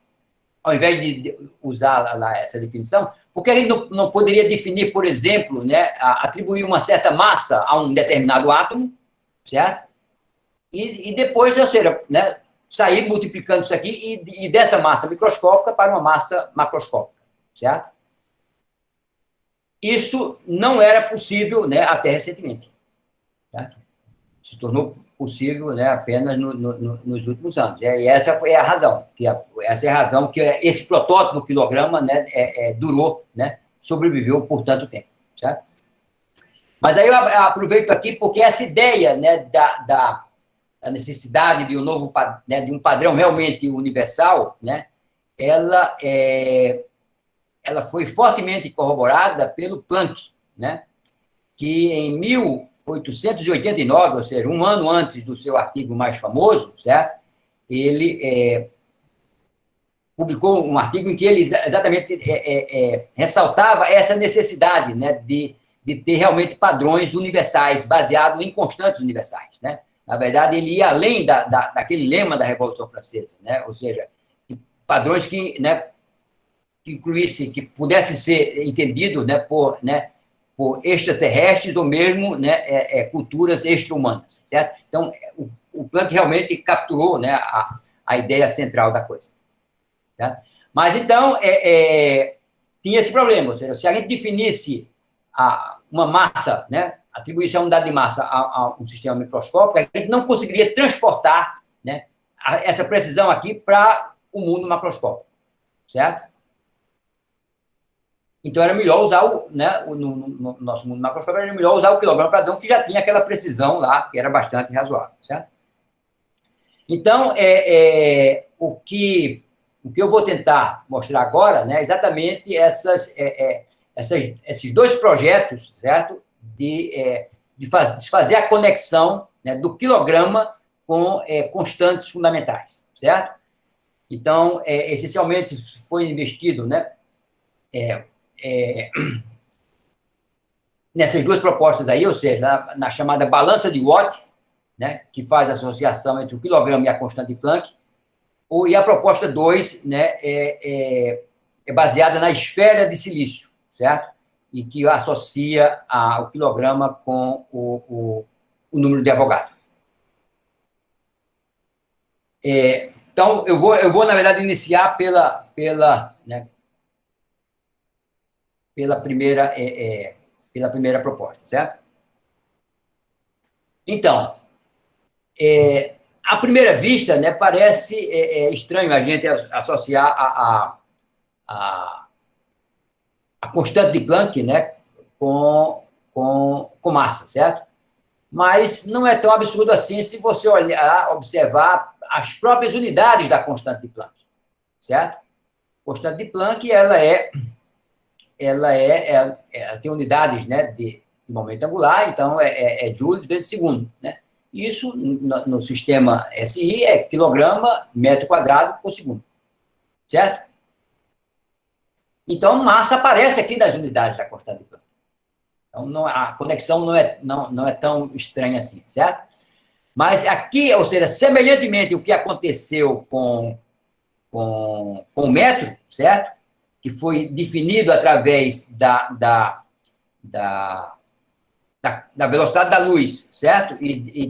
ao invés de usar lá essa definição, por que a gente não poderia definir, por exemplo, né, atribuir uma certa massa a um determinado átomo, certo? E depois, ou seja, né, sair multiplicando isso aqui e dessa massa microscópica para uma massa macroscópica, certo? Isso não era possível, né, até recentemente, certo? Se tornou possível, né, apenas nos últimos anos. E essa é a razão, essa é a razão que esse protótipo quilograma, né, durou, né, sobreviveu por tanto tempo, certo? Mas aí eu aproveito aqui porque essa ideia, né, da necessidade de um novo, né, de um padrão realmente universal, né, ela foi fortemente corroborada pelo Planck, né, que em 1889, ou seja, um ano antes do seu artigo mais famoso, certo? Ele publicou um artigo em que ele exatamente ressaltava essa necessidade, né, de ter realmente padrões universais, baseados em constantes universais, né? Na verdade, ele ia além daquele lema da Revolução Francesa, né? Ou seja, padrões que incluísse, que pudesse ser entendido, né, por extraterrestres ou mesmo, né, culturas extra-humanas, certo? Então, o Planck realmente capturou, né, a ideia central da coisa. Certo? Mas, então, tinha esse problema, ou seja, se a gente definisse uma massa, né, atribuísse a unidade de massa a um sistema microscópico, a gente não conseguiria transportar, né, essa precisão aqui para o mundo macroscópico, certo? Então, era melhor usar, no nosso mundo macroscópico, era melhor usar o quilograma-padrão, que já tinha aquela precisão lá, que era bastante razoável, certo? Então, o que eu vou tentar mostrar agora, né, exatamente esses dois projetos, certo? De fazer a conexão, né, do quilograma com constantes fundamentais, certo? Então, essencialmente, foi investido, né, nessas duas propostas aí, ou seja, na chamada balança de Watt, né, que faz a associação entre o quilograma e a constante de Planck, e a proposta 2, né, é baseada na esfera de silício, certo? E que associa o quilograma com o número de Avogadro. Então, eu vou, na verdade, iniciar pela primeira proposta, certo? Então, à primeira vista, né, parece estranho a gente associar a constante de Planck, né, com massa, certo? Mas não é tão absurdo assim se você observar as próprias unidades da constante de Planck, certo? A constante de Planck, ela tem unidades, né, de momento angular, então é joule vezes segundo, né? Isso, no sistema SI, é quilograma, metro quadrado por segundo, certo? Então, massa aparece aqui das unidades da constante de Planck. Então, a conexão não é tão estranha assim, certo? Mas aqui, ou seja, semelhantemente o que aconteceu com o metro, certo? Que foi definido através da velocidade da luz, certo? E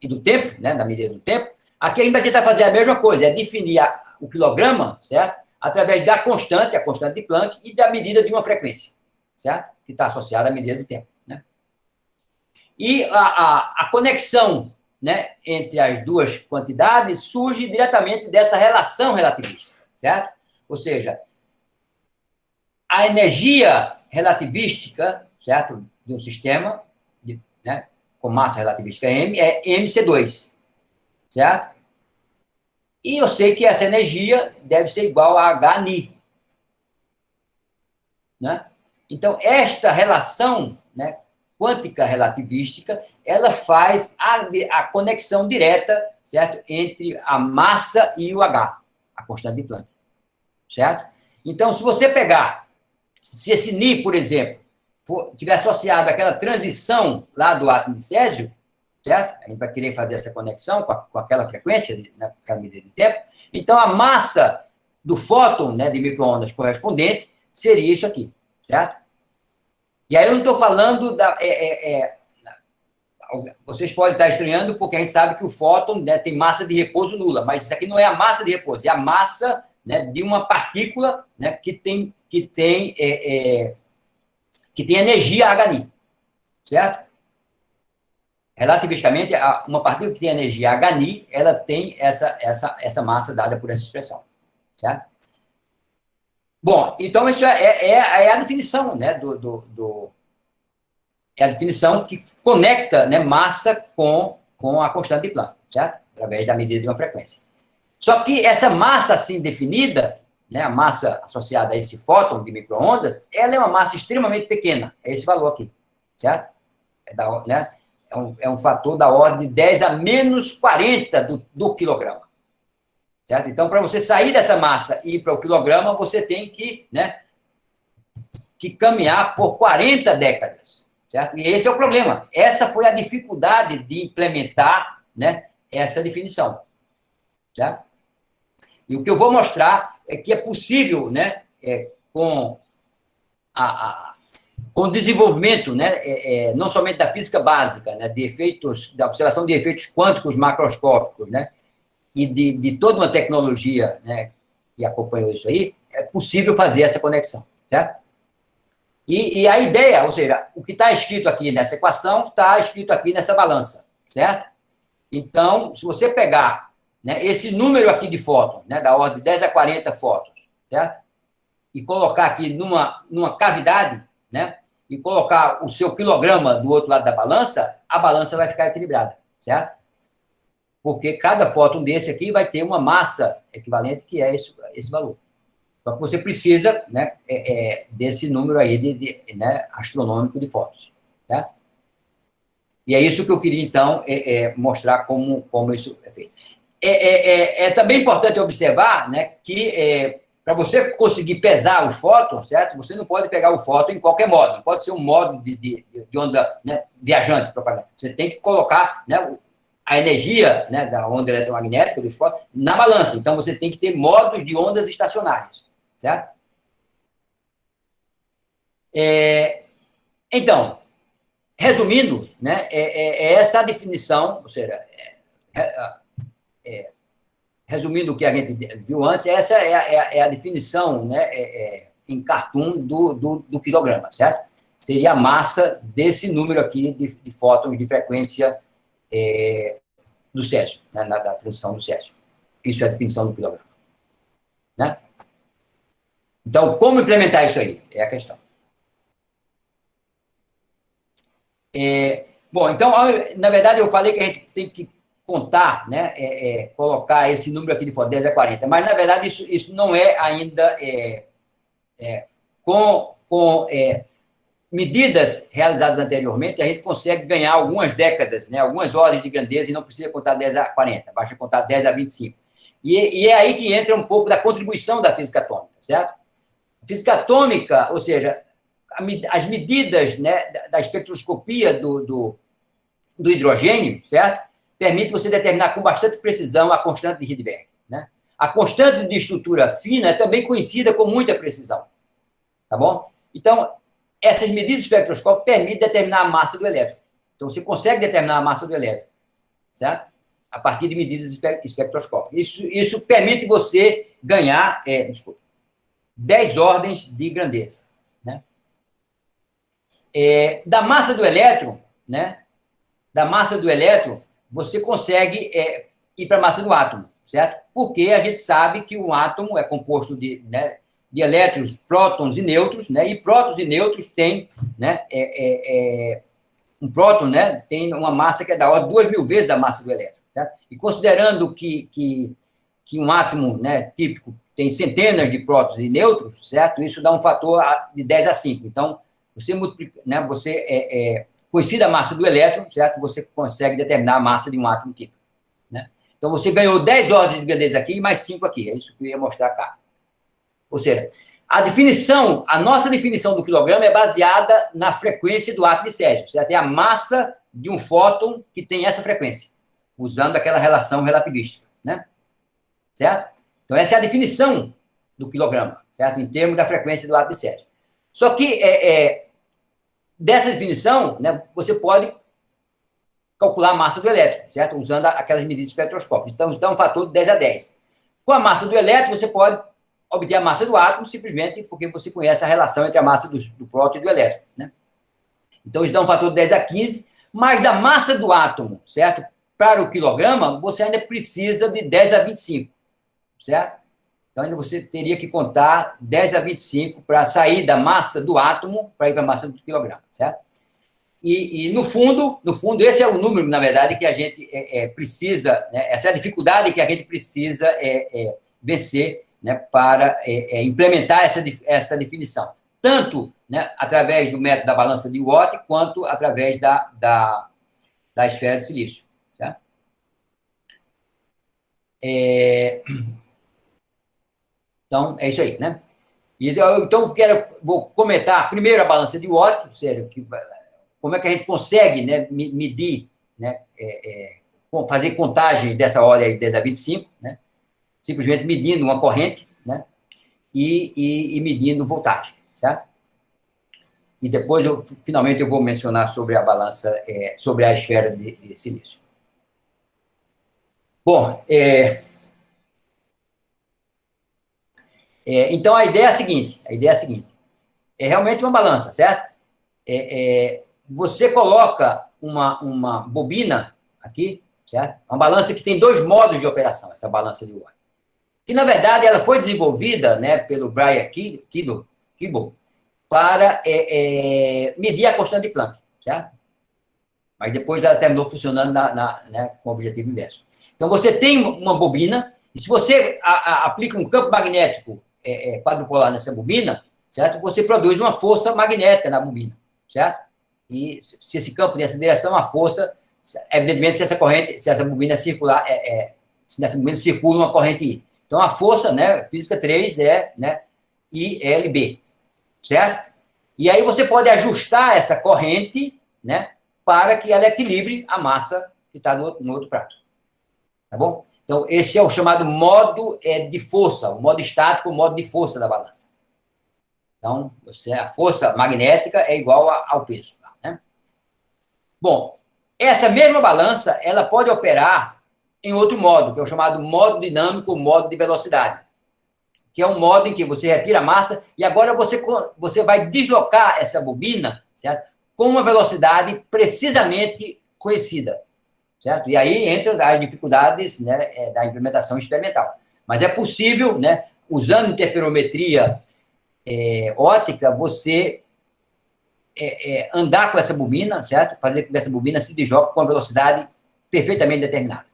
do tempo, né? Da medida do tempo. Aqui a gente vai tentar fazer a mesma coisa, é definir o quilograma, certo? Através da constante, a constante de Planck, e da medida de uma frequência, certo? Que está associada à medida do tempo, né? E a conexão, né, entre as duas quantidades surge diretamente dessa relação relativista, certo? Ou seja, a energia relativística, certo, de um sistema, né, com massa relativística M, é mc2, certo? E eu sei que essa energia deve ser igual a Hν, né? Então, esta relação, né, quântica relativística, ela faz a conexão direta, certo, entre a massa e o H, a constante de Planck, certo? Então, se esse Ni, por exemplo, tiver associado àquela transição lá do átomo de césio, certo? A gente vai querer fazer essa conexão com aquela frequência, né, com aquela medida de tempo. Então, a massa do fóton, né, de micro-ondas correspondente seria isso aqui, certo? E aí eu não estou falando vocês podem estar estranhando porque a gente sabe que o fóton, né, tem massa de repouso nula, mas isso aqui não é a massa de repouso, é a massa, né, de uma partícula, né, que tem energia Hν, certo? Relativisticamente, uma partícula que tem energia Hν, ela tem essa massa dada por essa expressão, certo? Bom, então isso é a definição, né, é a definição que conecta, né, massa com a constante de Planck, certo? Através da medida de uma frequência. Só que essa massa assim definida, né, a massa associada a esse fóton de micro-ondas, ela é uma massa extremamente pequena, é esse valor aqui, certo? É um fator da ordem de 10 a menos 40 do quilograma, certo? Então, para você sair dessa massa e ir para o quilograma, você tem que caminhar por 40 décadas, certo? E esse é o problema. Essa foi a dificuldade de implementar, né, essa definição, certo? E o que eu vou mostrar é que é possível, né, com o desenvolvimento, né, não somente da física básica, né, da observação de efeitos quânticos macroscópicos, né, e de toda uma tecnologia, né, que acompanhou isso aí, é possível fazer essa conexão, certo? E a ideia, ou seja, o que está escrito aqui nessa equação, está escrito aqui nessa balança, certo? Então, se você pegar, né, esse número aqui de fótons, né, da ordem de 10 a 40 fótons, certo? E colocar aqui numa cavidade, né, e colocar o seu quilograma do outro lado da balança, a balança vai ficar equilibrada, certo? Porque cada fóton desse aqui vai ter uma massa equivalente, que é esse valor. Só que você precisa, né, desse número aí né, astronômico de fótons, certo? E é isso que eu queria, então, mostrar como isso é feito. É também importante observar, né, que para você conseguir pesar os fótons, certo? Você não pode pegar o fóton em qualquer modo, não pode ser um modo de onda, né, viajante, propaganda. Você tem que colocar, né, a energia, né, da onda eletromagnética dos fótons na balança. Então, você tem que ter modos de ondas estacionárias, certo? Então, resumindo, né, essa a definição, ou seja, resumindo o que a gente viu antes, essa é a definição, né, em cartoon do quilograma, certo? Seria a massa desse número aqui de fótons de frequência do Césio, né, da transição do Césio. Isso é a definição do quilograma, né? Então, como implementar isso aí? É a questão. Bom, então, na verdade, eu falei que a gente tem que contar, né, colocar esse número aqui de fótons, 10 a 40, mas, na verdade, isso não é ainda com medidas realizadas anteriormente, a gente consegue ganhar algumas décadas, né, algumas ordens de grandeza, e não precisa contar 10 a 40, basta contar 10 a 25. E é aí que entra um pouco da contribuição da física atômica, certo? A física atômica, ou seja, as medidas, né, da espectroscopia do hidrogênio, certo? Permite você determinar com bastante precisão a constante de Rydberg, né? A constante de estrutura fina é também conhecida com muita precisão, tá bom? Então, essas medidas espectroscópicas permitem determinar a massa do elétron. Então, você consegue determinar a massa do elétron, certo? A partir de medidas espectroscópicas. Isso permite você ganhar, 10 ordens de grandeza, né? Da massa do elétron, né? Da massa do elétron, você consegue ir para a massa do átomo, certo? Porque a gente sabe que o átomo é composto de elétrons, prótons e nêutrons, né? E prótons e nêutrons têm, né, um próton, né, tem uma massa que é da ordem 2.000 vezes a massa do elétron, certo? E considerando que um átomo, né, típico tem centenas de prótons e nêutrons, certo? Isso dá um fator de 10 a 5. Então, você multiplica, né, conhecida a massa do elétron, certo? Você consegue determinar a massa de um átomo típico, né? Então, você ganhou 10 ordens de grandeza aqui e mais 5 aqui. É isso que eu ia mostrar cá. Ou seja, a nossa definição do quilograma é baseada na frequência do átomo de Césio, certo? É a massa de um fóton que tem essa frequência, usando aquela relação relativística, né? Certo? Então, essa é a definição do quilograma, certo? Em termos da frequência do átomo de Césio. Só que dessa definição, né, você pode calcular a massa do elétron, certo? Usando aquelas medidas espectroscópicas. Então, dá um fator de 10 a 10. Com a massa do elétron, você pode obter a massa do átomo simplesmente porque você conhece a relação entre a massa do próton e do elétron, né? Então, isso dá um fator de 10 a 15, mas da massa do átomo, certo? Para o quilograma, você ainda precisa de 10 a 25, certo? Então, ainda você teria que contar 10 a 25 para sair da massa do átomo para ir para a massa do quilograma, certo? E no fundo, esse é o número, na verdade, que a gente precisa, né? Essa é a dificuldade que a gente precisa vencer, né, para implementar essa definição. Tanto, né, através do método da balança de Watt, quanto através da esfera de silício. Tá? Então, é isso aí, né? Então, vou comentar primeiro a balança de Watt, ou seja, como é que a gente consegue, né, medir, né, fazer contagens dessa ordem aí, 10 a 25, né? Simplesmente medindo uma corrente, né, e medindo voltagem, certo? E depois, finalmente, eu vou mencionar sobre a balança, sobre a esfera de silício. Bom, então, a ideia é a seguinte, é realmente uma balança, certo? Você coloca uma bobina aqui, certo? Uma balança que tem 2 modos de operação, essa balança de Watt. Que, na verdade, ela foi desenvolvida, né, pelo Brian Kimball para medir a constante de Planck, certo? Mas depois ela terminou funcionando né, com o objetivo inverso. Então, você tem uma bobina, e se você aplica um campo magnético quadrupolar nessa bobina, certo? Você produz uma força magnética na bobina, certo? E se esse campo nessa direção, a força, evidentemente, se essa bobina circular, se nessa bobina circula uma corrente I. Então, a força, né, física 3 é, né, ILB, certo? E aí você pode ajustar essa corrente, né, para que ela equilibre a massa que está no outro prato. Tá bom? Então, esse é o chamado modo de força, o modo estático, o modo de força da balança. Então, a força magnética é igual ao peso. Né? Bom, essa mesma balança, ela pode operar em outro modo, que é o chamado modo dinâmico, modo de velocidade, que é um modo em que você retira a massa e agora você vai deslocar essa bobina, certo? Com uma velocidade precisamente conhecida, certo? E aí entram as dificuldades, né, da implementação experimental. Mas é possível, né, usando interferometria óptica, você andar com essa bobina, certo? Fazer com que essa bobina se desloque com uma velocidade perfeitamente determinada.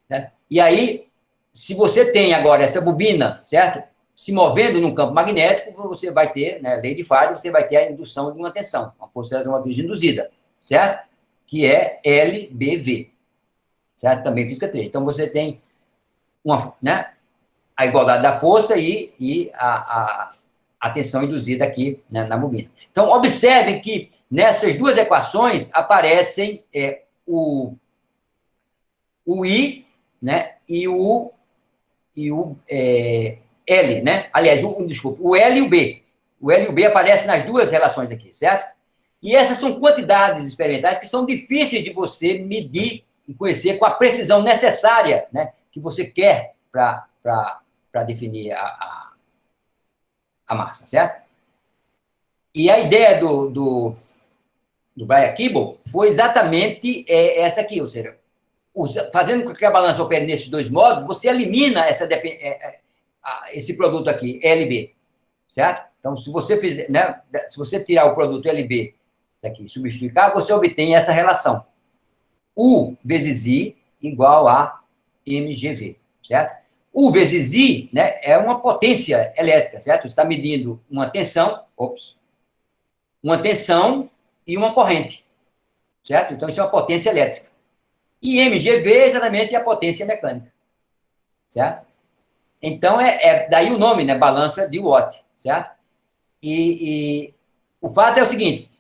Certo? E aí, se você tem agora essa bobina, certo? Se movendo num campo magnético, você vai ter, né, lei de Faraday, você vai ter a indução de uma tensão, uma força eletromotriz induzida, certo? Que é LBV, certo? Também física 3. Então, você tem né, a igualdade da força e a tensão induzida aqui, né, na bobina. Então, observe que nessas 2 equações aparecem o I, né, e o L, né? Aliás, desculpa, o L e o B. O L e o B aparecem nas 2 relações aqui, certo? E essas são quantidades experimentais que são difíceis de você medir e conhecer com a precisão necessária, né, que você quer para definir a massa, certo? E a ideia do Brian Kimball foi exatamente essa aqui, ou seja, fazendo com que a balança opere nesses 2 modos, você elimina esse produto aqui, LB, certo? Então, se você fizer, né, se você tirar o produto LB daqui e substituir K, você obtém essa relação. U vezes I igual a MGV, certo? U vezes I, né, é uma potência elétrica, certo? Você está medindo uma tensão e uma corrente, certo? Então, isso é uma potência elétrica. E MGV é exatamente a potência mecânica, certo? Então, daí o nome, né, balança de Watt, certo? E o fato é o seguinte,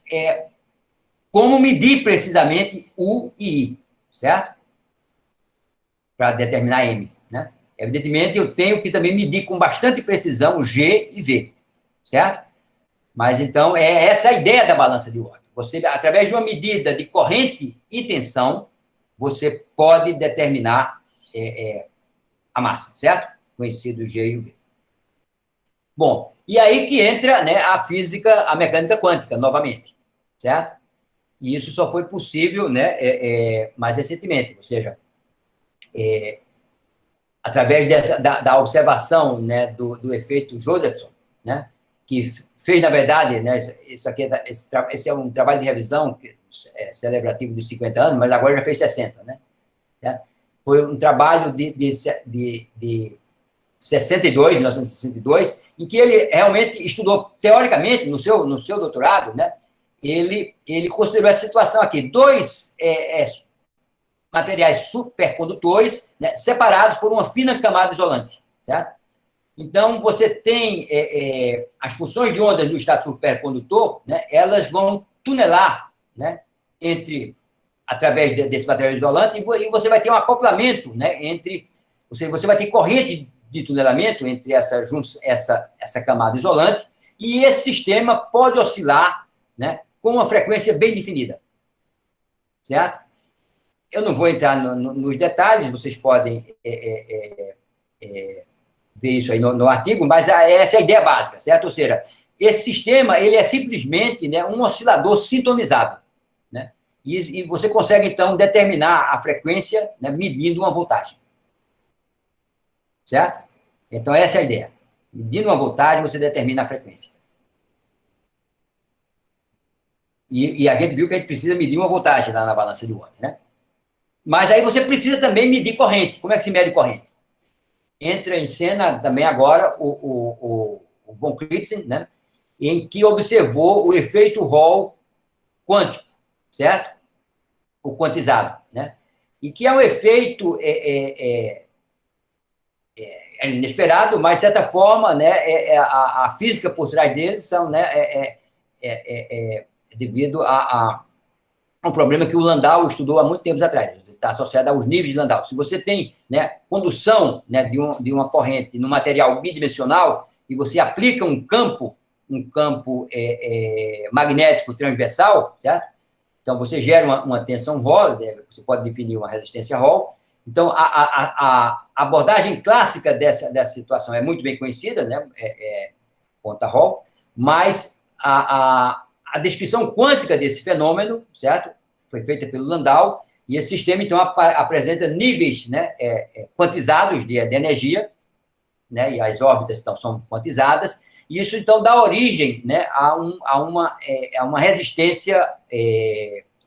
como medir precisamente U e I, certo? Para determinar M, né? Evidentemente, eu tenho que também medir com bastante precisão G e V, certo? Mas, então, essa é a ideia da balança de Watt. Você, através de uma medida de corrente e tensão, você pode determinar a massa, certo? Conhecido G e o V. Bom, e aí que entra, né, a física, a mecânica quântica, novamente, certo? E isso só foi possível, né, mais recentemente, ou seja, através da observação, né, do efeito Josephson, né, que fez, na verdade, né, esse é um trabalho de revisão celebrativo de 50 anos, mas agora já fez 60, né? Foi um trabalho de 62, 1962, em que ele realmente estudou, teoricamente, no seu doutorado, né? Ele considerou essa situação aqui, 2 materiais supercondutores, né, separados por uma fina camada isolante, certo? Então, você tem as funções de onda do estado supercondutor, né, elas vão tunelar, né, através desse material isolante, e você vai ter um acoplamento, né, você vai ter corrente de tunelamento entre essa camada isolante, e esse sistema pode oscilar, né, com uma frequência bem definida, certo? Eu não vou entrar nos detalhes, vocês podem ver isso aí no artigo, mas essa é a ideia básica, certo? Ou seja, esse sistema ele é simplesmente, né, um oscilador sintonizado, né? E você consegue, então, determinar a frequência, né, medindo uma voltagem. Certo? Então, essa é a ideia. Medindo uma voltagem, você determina a frequência. E a gente viu que a gente precisa medir uma voltagem lá na balança de Watt, né? Mas aí você precisa também medir corrente. Como é que se mede corrente? Entra em cena também agora o von Klitzen, né, em que observou o efeito Hall quântico, certo? O quantizado, né? E que é um efeito inesperado, mas, de certa forma, né, a física por trás deles são, né, devido a um problema que o Landau estudou há muito tempo atrás, está associado aos níveis de Landau. Se você tem, né, condução, né, de uma corrente no material bidimensional e você aplica um campo magnético transversal, certo? Então, você gera uma tensão Hall, você pode definir uma resistência Hall. Então, a abordagem clássica dessa situação é muito bem conhecida, né, conta Hall, mas a descrição quântica desse fenômeno, certo? Foi feita pelo Landau, e esse sistema, então, apresenta níveis, né, quantizados de energia, né, e as órbitas, então, são quantizadas, e isso, então, dá origem, né, a uma resistência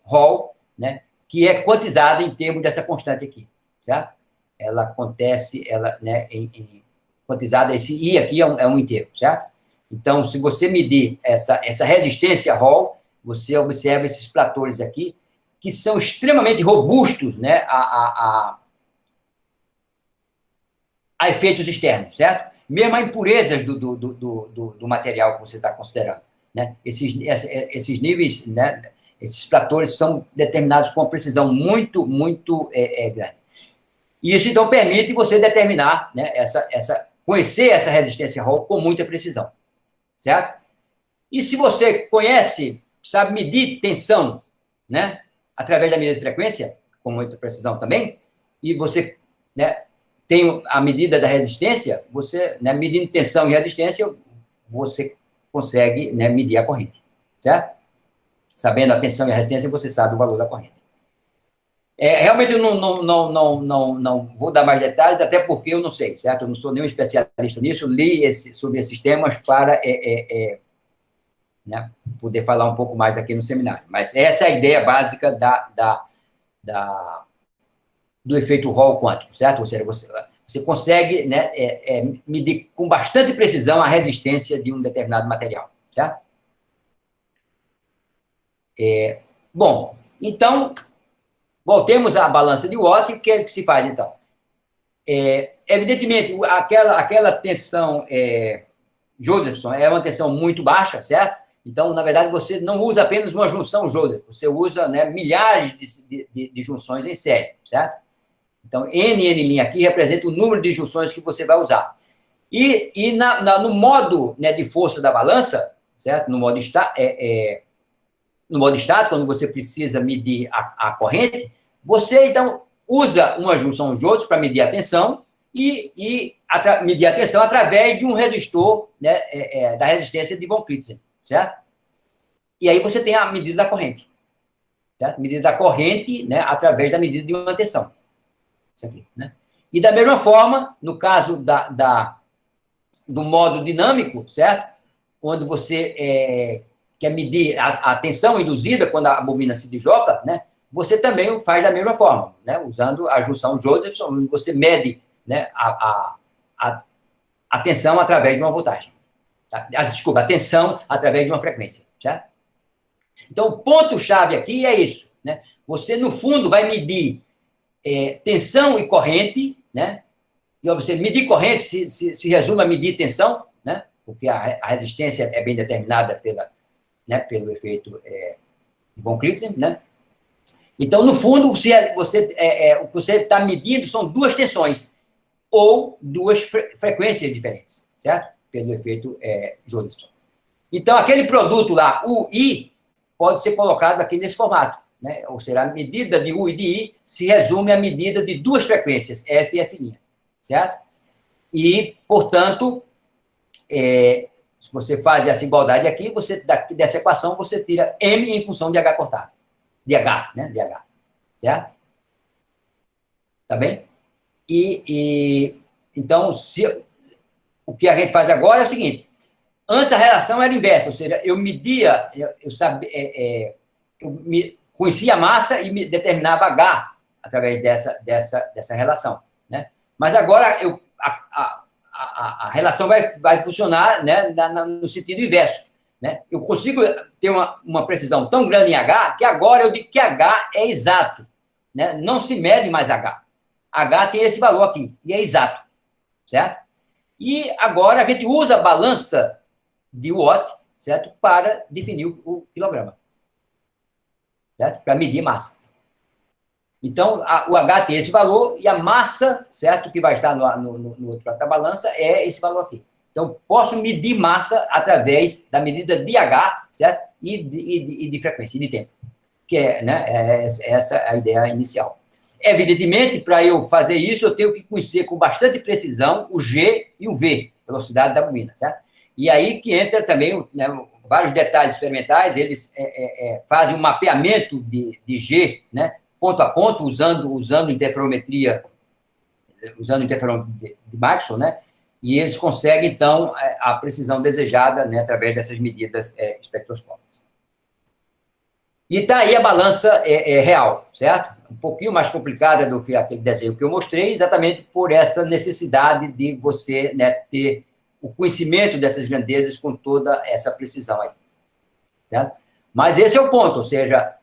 Hall, né, que é quantizada em termos dessa constante aqui, certo? Ela acontece, né, quantizada, esse I aqui é um inteiro, certo? Então, se você medir essa resistência Hall, você observa esses platôs aqui, que são extremamente robustos, né, a efeitos externos, certo? Mesmo a impurezas do material que você está considerando, né? Esses níveis, né, esses platôs são determinados com uma precisão muito, muito grande. E isso, então, permite você determinar, né, conhecer essa resistência Hall com muita precisão. Certo? E se você sabe medir tensão, né, através da medida de frequência, com muita precisão também, e você, né, tem a medida da resistência, você, né, medindo tensão e resistência, você consegue, né, medir a corrente, certo? Sabendo a tensão e a resistência, você sabe o valor da corrente. Realmente eu não vou dar mais detalhes, até porque eu não sei, certo? Eu não sou nenhum especialista nisso, li sobre esses temas para né, poder falar um pouco mais aqui no seminário. Mas essa é a ideia básica do efeito Hall quântico, certo? Ou seja, você consegue, né, medir com bastante precisão a resistência de um determinado material, certo? Bom, então, voltemos à balança de Watt. O que é que se faz, então? Evidentemente, aquela tensão Josephson é uma tensão muito baixa, certo? Então, na verdade, você não usa apenas uma junção Joseph, você usa, né, milhares de junções em série, certo? Então, N' aqui representa o número de junções que você vai usar. E no modo, né, de força da balança, certo? No modo estático, quando você precisa medir a corrente, você, então, usa uma junção Joseph para medir a tensão e medir a tensão através de um resistor, né, da resistência de von Klitzen, certo? E aí você tem a medida da corrente, certo? Medida da corrente, né, através da medida de uma tensão. Isso aqui, né? E da mesma forma, no caso do modo dinâmico, certo? Quando você quer medir a tensão induzida quando a bobina se desloca, né? Você também faz da mesma forma, né? Usando a junção Josephson, você mede, né, a tensão através de uma voltagem. Tá? Desculpa, a tensão através de uma frequência, certo? Então, o ponto-chave aqui é isso, né? Você, no fundo, vai medir tensão e corrente, né? E você medir corrente se resume a medir tensão, né? Porque a resistência é bem determinada pelo efeito von Klitzen, né? Então, no fundo, o que você está medindo são duas tensões ou duas frequências diferentes, certo? Pelo efeito Josephson. Então, aquele produto lá, UI, pode ser colocado aqui nesse formato, né? Ou seja, a medida de U e de I se resume à medida de duas frequências, F e F', certo? E, portanto, Se você faz essa igualdade aqui, dessa equação, você tira M em função de H cortado. De H, né? De H. Certo? Tá bem? Então, o que a gente faz agora é o seguinte. Antes a relação era inversa, ou seja, eu media, conhecia a massa e me determinava H através dessa relação. Né? Mas agora a relação vai funcionar, né, no sentido inverso. Né? Eu consigo ter uma precisão tão grande em H que agora eu digo que H é exato. Né? Não se mede mais H. H tem esse valor aqui, e é exato. Certo? E agora a gente usa a balança de Watt, certo? Para definir o quilograma. Certo? Para medir massa. Então, o H tem esse valor e a massa, certo? Que vai estar no outro lado da balança é esse valor aqui. Então, posso medir massa através da medida de H, certo? E de frequência, e de tempo. Que é, né? Essa é a ideia inicial. Evidentemente, para eu fazer isso, eu tenho que conhecer com bastante precisão o G e o V, velocidade da bobina, certo? E aí que entra também, né, vários detalhes experimentais, eles fazem um mapeamento de G, né, ponto a ponto, usando interferometria, usando interferômetro de Maxwell, né, e eles conseguem, então, a precisão desejada, né, através dessas medidas espectroscópicas. E está aí a balança real, certo? Um pouquinho mais complicada do que aquele desenho que eu mostrei, exatamente por essa necessidade de você, né, ter o conhecimento dessas grandezas com toda essa precisão aí. Certo? Mas esse é o ponto, ou seja,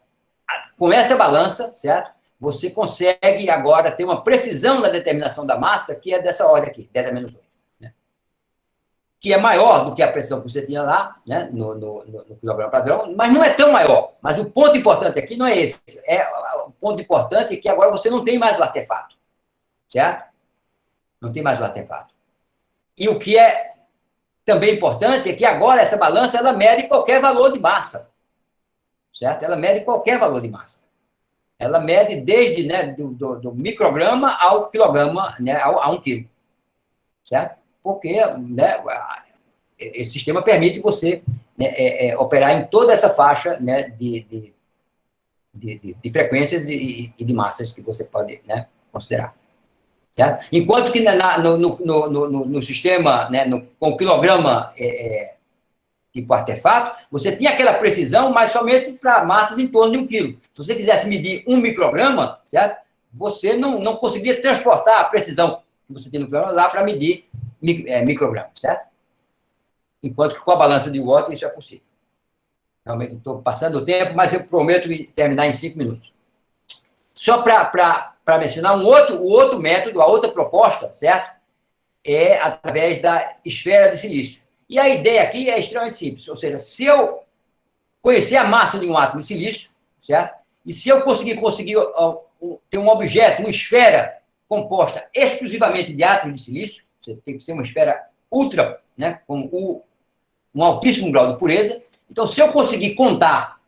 com essa balança, certo? Você consegue agora ter uma precisão na determinação da massa que é dessa ordem aqui, 10 a menos 8. Né? Que é maior do que a pressão que você tinha lá, né, no quilograma padrão, mas não é tão maior. Mas o ponto importante aqui não é esse. O ponto importante é que agora você não tem mais o artefato. Certo? Não tem mais o artefato. E o que é também importante é que agora essa balança ela mede qualquer valor de massa. Certo? Ela mede qualquer valor de massa. Ela mede desde, né, do micrograma ao quilograma, né, a 1 quilo. Certo? Porque, né, esse sistema permite você, né, operar em toda essa faixa, né, de frequências e de massas que você pode, né, considerar. Certo? Enquanto que no sistema, né, com o quilograma tipo artefato, você tinha aquela precisão, mas somente para massas em torno de 1 quilo. Se você quisesse medir 1 micrograma, certo? Você não conseguiria transportar a precisão que você tem no quilograma lá para medir microgramas, certo? Enquanto que com a balança de Watt isso é possível. Realmente estou passando o tempo, mas eu prometo terminar em 5 minutos. Só para mencionar o outro método, a outra proposta, certo? É através da esfera de silício. E a ideia aqui é extremamente simples, ou seja, se eu conhecer a massa de um átomo de silício, certo? E se eu conseguir ter um objeto, uma esfera composta exclusivamente de átomos de silício, você tem que ser uma esfera ultra, né, com um altíssimo grau de pureza. Então, se eu conseguir contar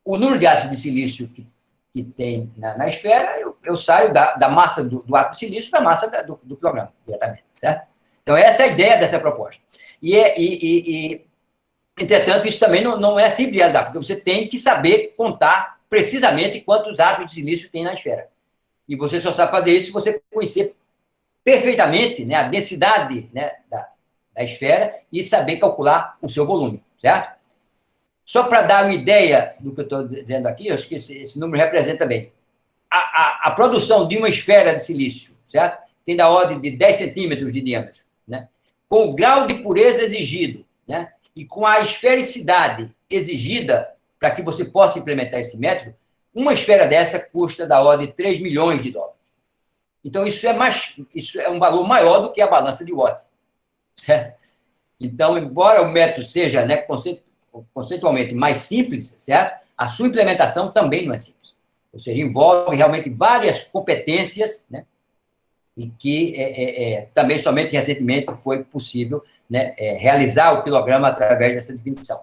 o número de átomos de silício que tem na esfera, eu saio da massa do átomo de silício para a massa do quilograma, diretamente, certo? Então, essa é a ideia dessa proposta. Entretanto, isso também não é simples de realizar, porque você tem que saber contar precisamente quantos átomos de silício tem na esfera. E você só sabe fazer isso se você conhecer perfeitamente, né, a densidade, né, da esfera e saber calcular o seu volume, certo? Só para dar uma ideia do que eu estou dizendo aqui, eu acho que esse número representa bem. A produção de uma esfera de silício, certo? Tem da ordem de 10 centímetros de diâmetro, né? Com o grau de pureza exigido, né? E com a esfericidade exigida para que você possa implementar esse método, uma esfera dessa custa da ordem de 3 milhões de dólares. Então, isso é um valor maior do que a balança de Watt, certo? Então, embora o método seja, né, conceitualmente mais simples, certo? A sua implementação também não é simples. Ou seja, envolve realmente várias competências, né? E que também somente recentemente foi possível, né, realizar o quilograma através dessa definição.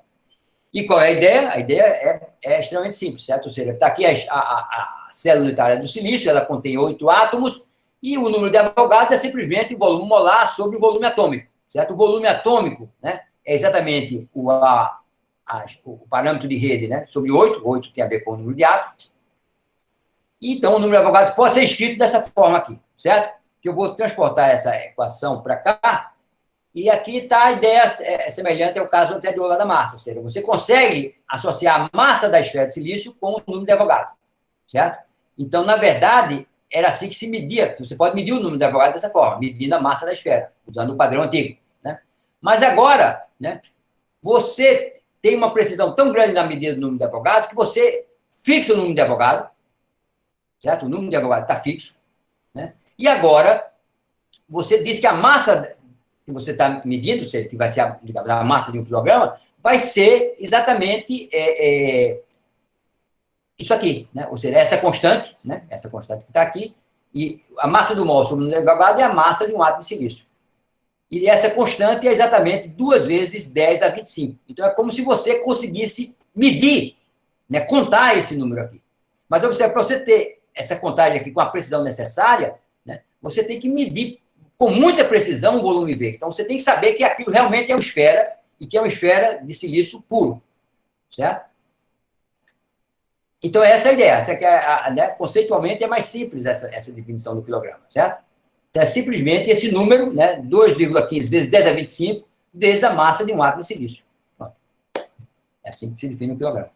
E qual é a ideia? A ideia é extremamente simples, certo? Ou seja, está aqui a célula unitária do silício, ela contém 8 átomos, e o número de Avogadro é simplesmente o volume molar sobre o volume atômico, certo? O volume atômico, né, é exatamente o parâmetro de rede, né, sobre 8. 8 tem a ver com o número de átomos. Então, o número de avogados pode ser escrito dessa forma aqui, certo? Que eu vou transportar essa equação para cá, e aqui está a ideia semelhante ao caso anterior lá da massa, ou seja, você consegue associar a massa da esfera de silício com o número de avogados, certo? Então, na verdade, era assim que se media. Você pode medir o número de avogados dessa forma, medindo a massa da esfera, usando o padrão antigo, né? Mas agora, né, você tem uma precisão tão grande na medida do número de avogados que você fixa o número de avogados, certo? O número de avogados está fixo, né? E agora, você diz que a massa que você está medindo, ou seja, que vai ser a massa de um quilograma, vai ser exatamente isso aqui, né? Ou seja, essa constante, né? Essa constante que está aqui, e a massa do mol sobre o número de avogados é a massa de um átomo de silício. E essa constante é exatamente 2 vezes 10 a 25. Então, é como se você conseguisse medir, né? Contar esse número aqui. Mas, observe, para você ter essa contagem aqui com a precisão necessária, né, você tem que medir com muita precisão o volume V. Então, você tem que saber que aquilo realmente é uma esfera, e que é uma esfera de silício puro, certo? Então, essa é a ideia. Essa é né, conceitualmente é mais simples essa definição do quilograma, certo? Então, é simplesmente esse número, né, 2,15 vezes 10 a 25, vezes a massa de um átomo de silício. Pronto. É assim que se define um quilograma.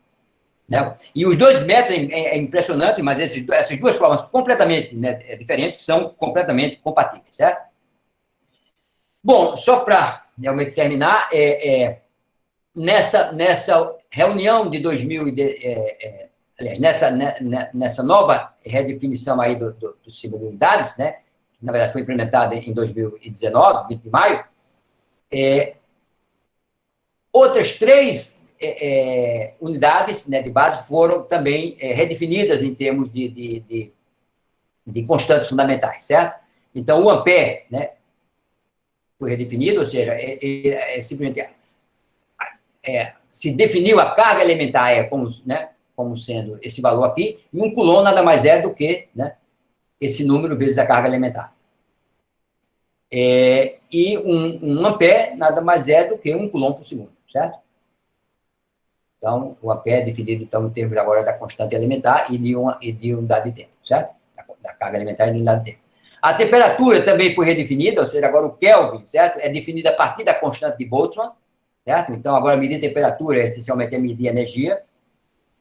Né? E os dois métodos é impressionante, mas essas duas formas completamente, né, diferentes são completamente compatíveis, certo? Bom, só para realmente terminar, nessa reunião de 2000, aliás, nessa nova redefinição aí do símbolo de unidades, né, que na verdade foi implementada em 2019, 20 de maio, outras 3 unidades, né, de base foram também redefinidas em termos de constantes fundamentais, certo? Então, o ampere, né, foi redefinido, ou seja, simplesmente se definiu a carga elementar como sendo esse valor aqui, e um coulomb nada mais é do que, né, esse número vezes a carga elementar. E um ampere nada mais é do que 1 coulomb por segundo, certo? Então, o ampere é definido, então, em termos agora da constante elementar e de unidade de tempo, certo? Da carga elementar e de unidade de tempo. A temperatura também foi redefinida, ou seja, agora o Kelvin, certo? É definida a partir da constante de Boltzmann, certo? Então, agora medir a temperatura essencialmente é medir a energia.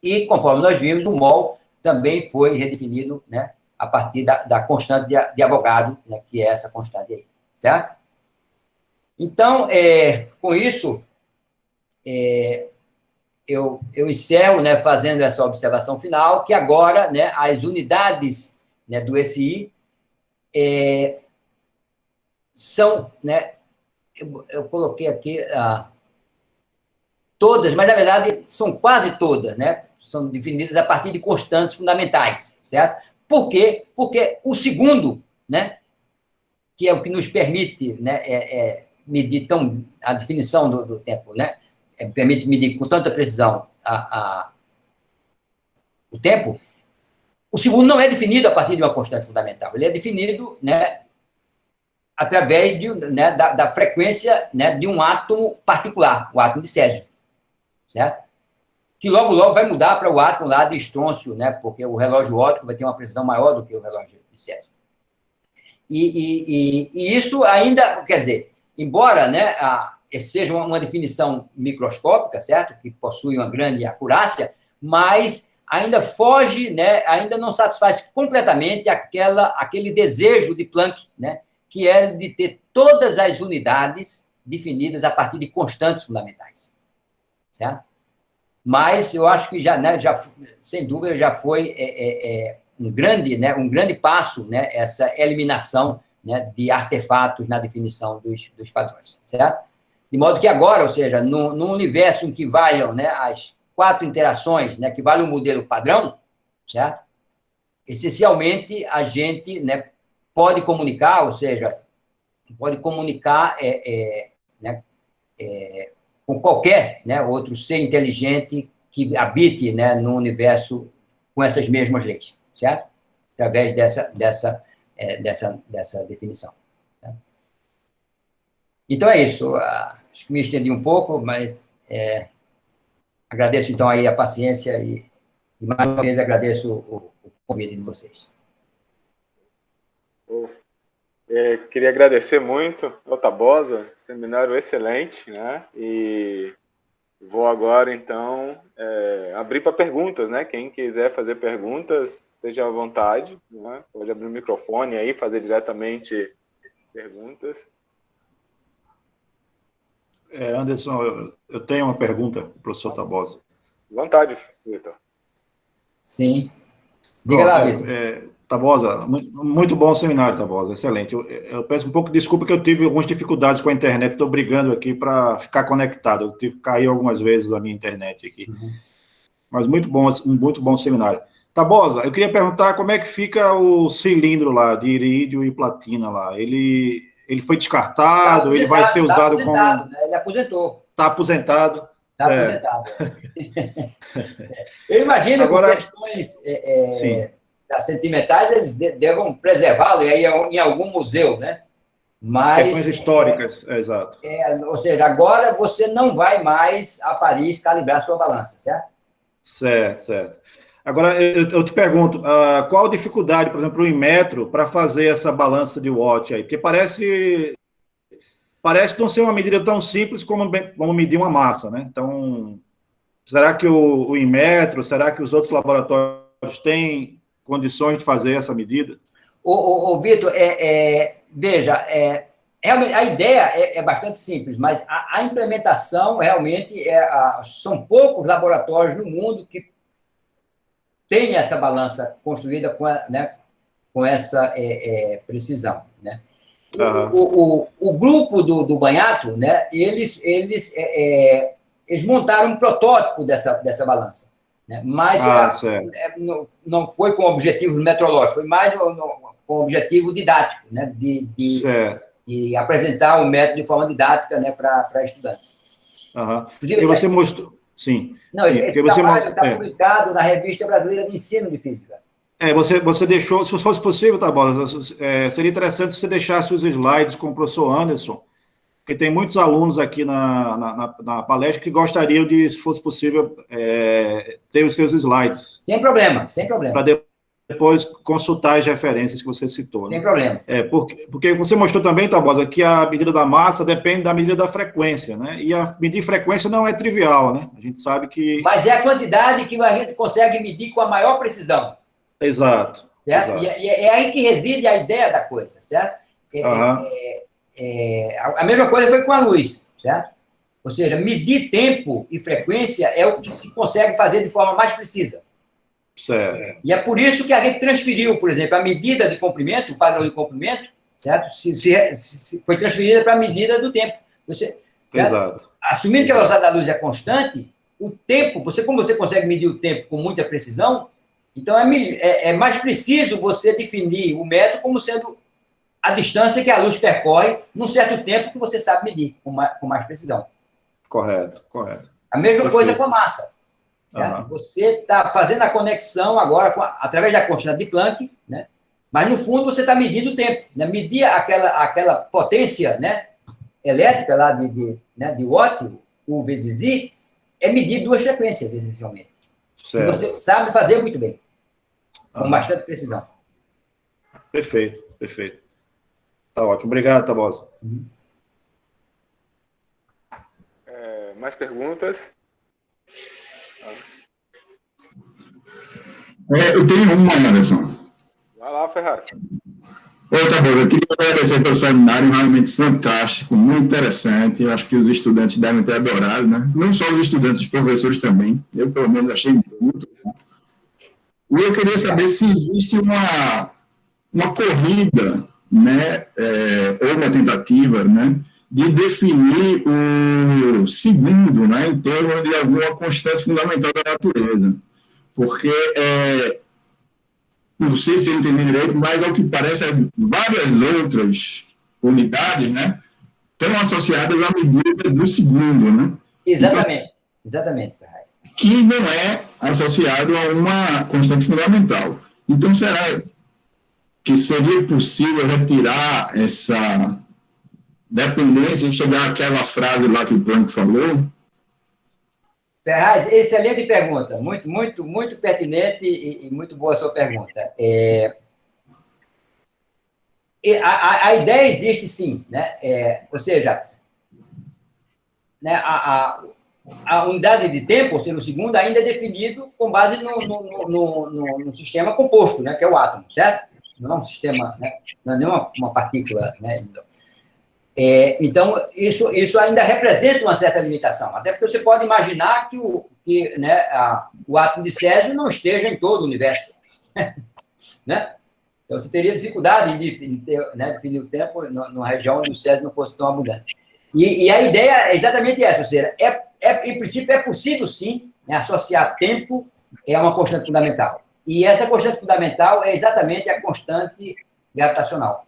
E, conforme nós vimos, o mol também foi redefinido, né, a partir da constante de Avogadro, né, que é essa constante aí, certo? Então, com isso, eu encerro, né, fazendo essa observação final, que agora, né, as unidades, né, do SI são, né, eu coloquei aqui todas, mas, na verdade, são quase todas, né, são definidas a partir de constantes fundamentais, certo? Por quê? Porque o segundo, né, que é o que nos permite, né, medir a definição do tempo, né, permite medir com tanta precisão o tempo, o segundo não é definido a partir de uma constante fundamental, ele é definido, né, através né, da frequência, né, de um átomo particular, o átomo de césio, certo? Que logo vai mudar para o átomo lá de estrôncio, né, porque o relógio óptico vai ter uma precisão maior do que o relógio de césio. E isso ainda, quer dizer, embora, né, seja uma definição microscópica, certo? Que possui uma grande acurácia, mas ainda foge, né, ainda não satisfaz completamente aquele desejo de Planck, né, que é de ter todas as unidades definidas a partir de constantes fundamentais, certo? Mas eu acho que já sem dúvida, já foi um grande passo, né, essa eliminação, né, de artefatos na definição dos padrões, certo? De modo que agora, ou seja, no universo em que valham, né, as 4 interações, né, que vale o modelo padrão, certo? Essencialmente, a gente, né, pode comunicar, ou seja, pode comunicar né, com qualquer, né, outro ser inteligente que habite, né, no universo com essas mesmas leis, certo? Através dessa definição. Certo? Então, é isso. acho que me estendi um pouco, mas agradeço, então, aí a paciência e mais uma vez, agradeço o convite de vocês. Queria agradecer muito ao Tabosa, seminário excelente, né? E vou agora, então, abrir para perguntas, né? Quem quiser fazer perguntas, esteja à vontade, né? Pode abrir o microfone aí, fazer diretamente perguntas. Anderson, eu tenho uma pergunta para o professor Tabosa. Vontade, Vitor. Sim. Diga lá, Vitor. Tabosa, muito bom o seminário, Tabosa, excelente. Eu peço um pouco de desculpa que eu tive algumas dificuldades com a internet, estou brigando aqui para ficar conectado. Eu tive que cair algumas vezes a minha internet aqui. Mas muito bom seminário. Tabosa, eu queria perguntar como é que fica o cilindro lá, de irídio e platina lá. Ele foi descartado, ele vai ser usado como... Né? Ele aposentou. Está aposentado. Está aposentado. Eu imagino agora, que questões sentimentais, eles devam preservá-lo e aí em algum museu, né? Mas, questões históricas, exato. Ou seja, agora você não vai mais a Paris calibrar sua balança, certo? Certo. Agora, eu te pergunto, qual a dificuldade, por exemplo, o Inmetro, para fazer essa balança de watt aí? Porque parece não ser uma medida tão simples como medir uma massa, né? Então, será que o Inmetro, será que os outros laboratórios têm condições de fazer essa medida? Vitor, veja, realmente a ideia é bastante simples, mas a implementação realmente são poucos laboratórios no mundo que têm essa balança construída com essa precisão, né? O grupo do Banhato, né, eles montaram um protótipo dessa balança, né? Mas não foi com objetivo metrológico, foi mais com objetivo didático, né, de apresentar o método de forma didática, né, para estudantes. E você mostrou... Sim. Não, esse trabalho está publicado na Revista Brasileira de Ensino de Física. Você deixou, se fosse possível, Tabosa, seria interessante se você deixasse os slides com o professor Anderson, porque tem muitos alunos aqui na palestra que gostariam de, se fosse possível, ter os seus slides. Sem problema. Para depois consultar as referências que você citou. Sem problema. Porque você mostrou também, Tabosa, que a medida da massa depende da medida da frequência, né? E a medir frequência não é trivial, né? A gente sabe que... Mas é a quantidade que a gente consegue medir com a maior precisão. Exato. Certo? E é aí que reside a ideia da coisa, certo? A mesma coisa foi com a luz, certo? Ou seja, medir tempo e frequência é o que se consegue fazer de forma mais precisa. Certo. E é por isso que a gente transferiu, por exemplo, a medida de comprimento, o padrão de comprimento, certo? Se foi transferida para a medida do tempo. Exato. Assumindo que a velocidade da luz é constante, o tempo, como você consegue medir o tempo com muita precisão, então é mais preciso você definir o método como sendo a distância que a luz percorre num certo tempo que você sabe medir com mais precisão. Correto. A mesma coisa com a massa. Você está fazendo a conexão agora através da constante de Planck, né? Mas no fundo você está medindo o tempo, né? Medir aquela potência, né, elétrica lá de Watt, U vezes I, é medir duas frequências, essencialmente. Certo. Você sabe fazer muito bem, com bastante precisão. Perfeito. Tá ótimo. Obrigado, Tabosa. Mais perguntas? Eu tenho uma, Anderson. Vai lá, Ferraz. Tabosa, eu queria agradecer pelo seminário, realmente fantástico, muito interessante. Eu acho que os estudantes devem ter adorado, né? Não só os estudantes, os professores também. Eu, pelo menos, achei muito bom. E eu queria saber se existe uma corrida, né, ou uma tentativa, né, de definir o segundo, né, em termos de alguma constante fundamental da natureza. Porque, não sei se eu entendi direito, mas ao que parece, várias outras unidades, né, estão associadas à medida do segundo, né? Exatamente. Que não é associado a uma constante fundamental. Então, será que seria possível retirar dependência em chegar àquela frase lá que o Planck falou? Ferraz, excelente pergunta, muito pertinente e muito boa a sua pergunta. A ideia existe sim, né? Ou seja, né, a unidade de tempo, ou seja, o segundo, ainda é definido com base no sistema composto, né, que é o átomo, certo? Não é um sistema, né, não é nenhuma partícula, né? Então, isso ainda representa uma certa limitação, até porque você pode imaginar que o átomo de césio não esteja em todo o universo, né? Então, você teria dificuldade em definir o tempo numa região onde o césio não fosse tão abundante. E a ideia é exatamente essa, ou seja, em princípio é possível, sim, né, associar tempo a uma constante fundamental. E essa constante fundamental é exatamente a constante gravitacional.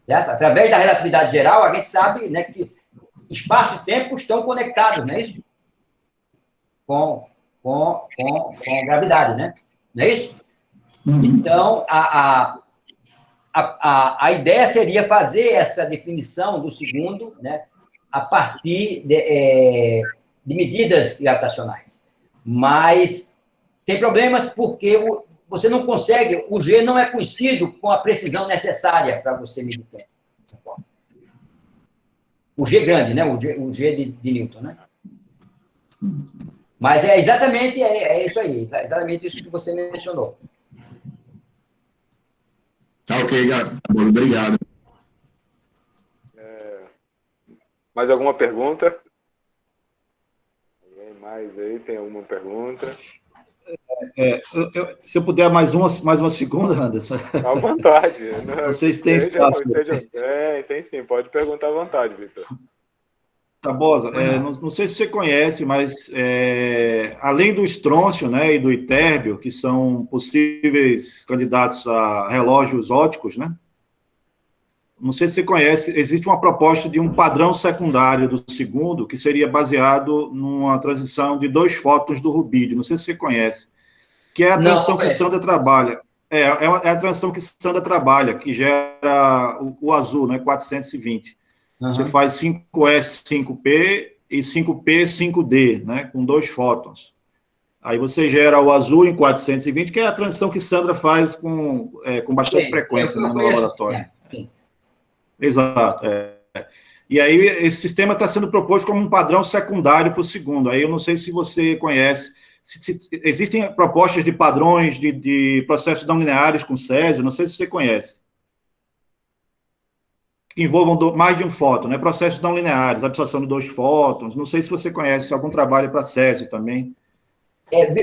Certo? Através da relatividade geral, a gente sabe, né, que espaço e tempo estão conectados, não é isso? Com gravidade, né? Não é isso? Então, a ideia seria fazer essa definição do segundo, né, a partir de medidas gravitacionais. Mas tem problemas porque você não consegue, o G não é conhecido com a precisão necessária para você medir tempo. O G grande, né? O G de Newton, né? Mas é exatamente isso aí, exatamente isso que você mencionou. Tá ok, obrigado. Mais alguma pergunta? Alguém mais aí tem alguma pergunta? Se eu puder mais uma segunda, Anderson. À vontade. Vocês têm espaço. Tem sim. Pode perguntar à vontade, Vitor. Tabosa, não sei se você conhece, mas além do estrôncio, né, e do itérbio, que são possíveis candidatos a relógios ópticos, né? Não sei se você conhece, existe uma proposta de um padrão secundário do segundo, que seria baseado numa transição de 2 fótons do rubídio. Não sei se você conhece. Que é a transição que Sandra trabalha. É a transição que Sandra trabalha, que gera o azul, né, 420. Você faz 5S, 5P e 5P, 5D, né, com 2 fótons. Aí você gera o azul em 420, que é a transição que Sandra faz com bastante frequência, né, no laboratório. Sim. Exato. E aí esse sistema está sendo proposto como um padrão secundário para o segundo. Aí eu não sei se você conhece. Existem propostas de padrões de processos não lineares com césio, não sei se você conhece. Que envolvam mais de um fóton, né? Processos não lineares, absorção de 2 fótons. Não sei se você conhece algum trabalho para césio também.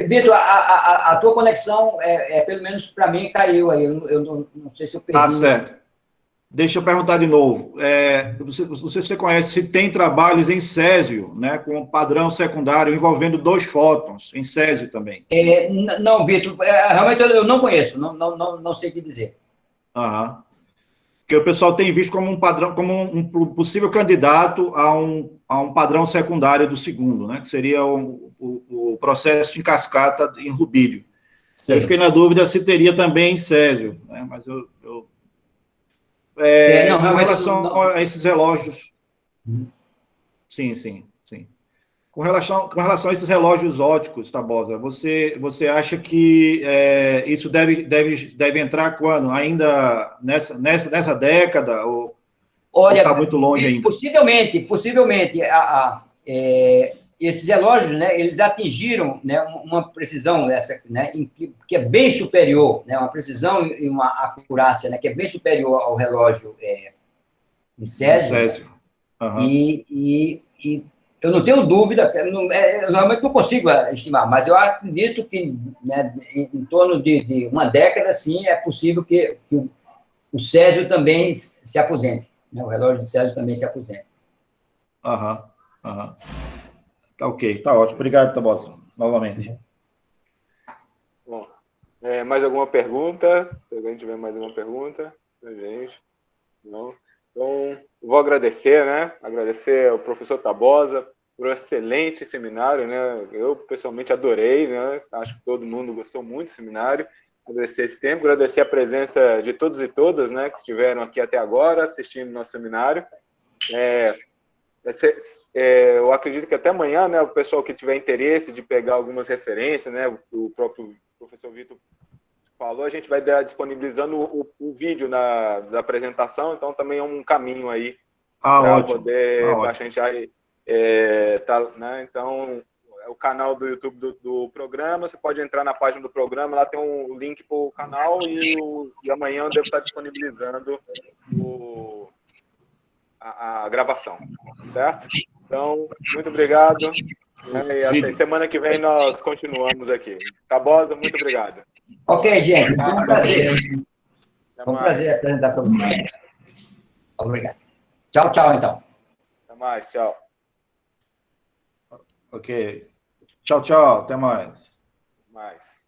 Vitor, a tua conexão, pelo menos para mim, caiu aí. Eu não sei se eu perdi. Ah, certo. Deixa eu perguntar de novo. Você conhece se tem trabalhos em césio, né, com padrão secundário envolvendo 2 fótons, em césio também? Não, Vitor, realmente eu não conheço, não sei o que dizer. Aham. Porque o pessoal tem visto como um padrão, como um possível candidato a um padrão secundário do segundo, né, que seria o processo em cascata em rubídio. Eu fiquei na dúvida se teria também em césio, né, mas com relação a esses relógios... Sim. Com relação a esses relógios ópticos, Tabosa, você acha que isso deve entrar quando? Ainda nessa década? Ou está muito longe ainda? Possivelmente esses relógios, né, eles atingiram, né, uma precisão dessa, né, que é bem superior, né, uma precisão e uma acurácia, né, que é bem superior ao relógio em césio. Uhum. E eu não tenho dúvida, eu realmente não consigo estimar, mas eu acredito que, né, em torno de uma década, sim, é possível que o césio também se aposente, né, o relógio de césio também se aposente. Aham. Tá ok, tá ótimo. Obrigado, Tabosa, novamente. Bom, mais alguma pergunta? Se alguém tiver mais alguma pergunta pra gente. Não? Então, vou agradecer, né? Agradecer ao professor Tabosa por um excelente seminário, né? Eu, pessoalmente, adorei, né? Acho que todo mundo gostou muito do seminário. Agradecer esse tempo, agradecer a presença de todos e todas, né? Que estiveram aqui até agora, assistindo nosso seminário. Eu acredito que até amanhã, né, o pessoal que tiver interesse de pegar algumas referências, né, o próprio professor Vitor falou, a gente vai disponibilizando o vídeo da apresentação, então também é um caminho aí para poder bastante aí, né, então o canal do YouTube do programa, você pode entrar na página do programa, lá tem um link para o canal e amanhã eu devo estar disponibilizando a gravação, certo? Então, muito obrigado. E até semana que vem nós continuamos aqui. Tabosa, muito obrigado. Ok, gente. Foi um prazer. Foi um prazer apresentar para você. Obrigado. Tchau, tchau, então. Até mais, tchau. Ok. Tchau, tchau. Até mais. Até mais.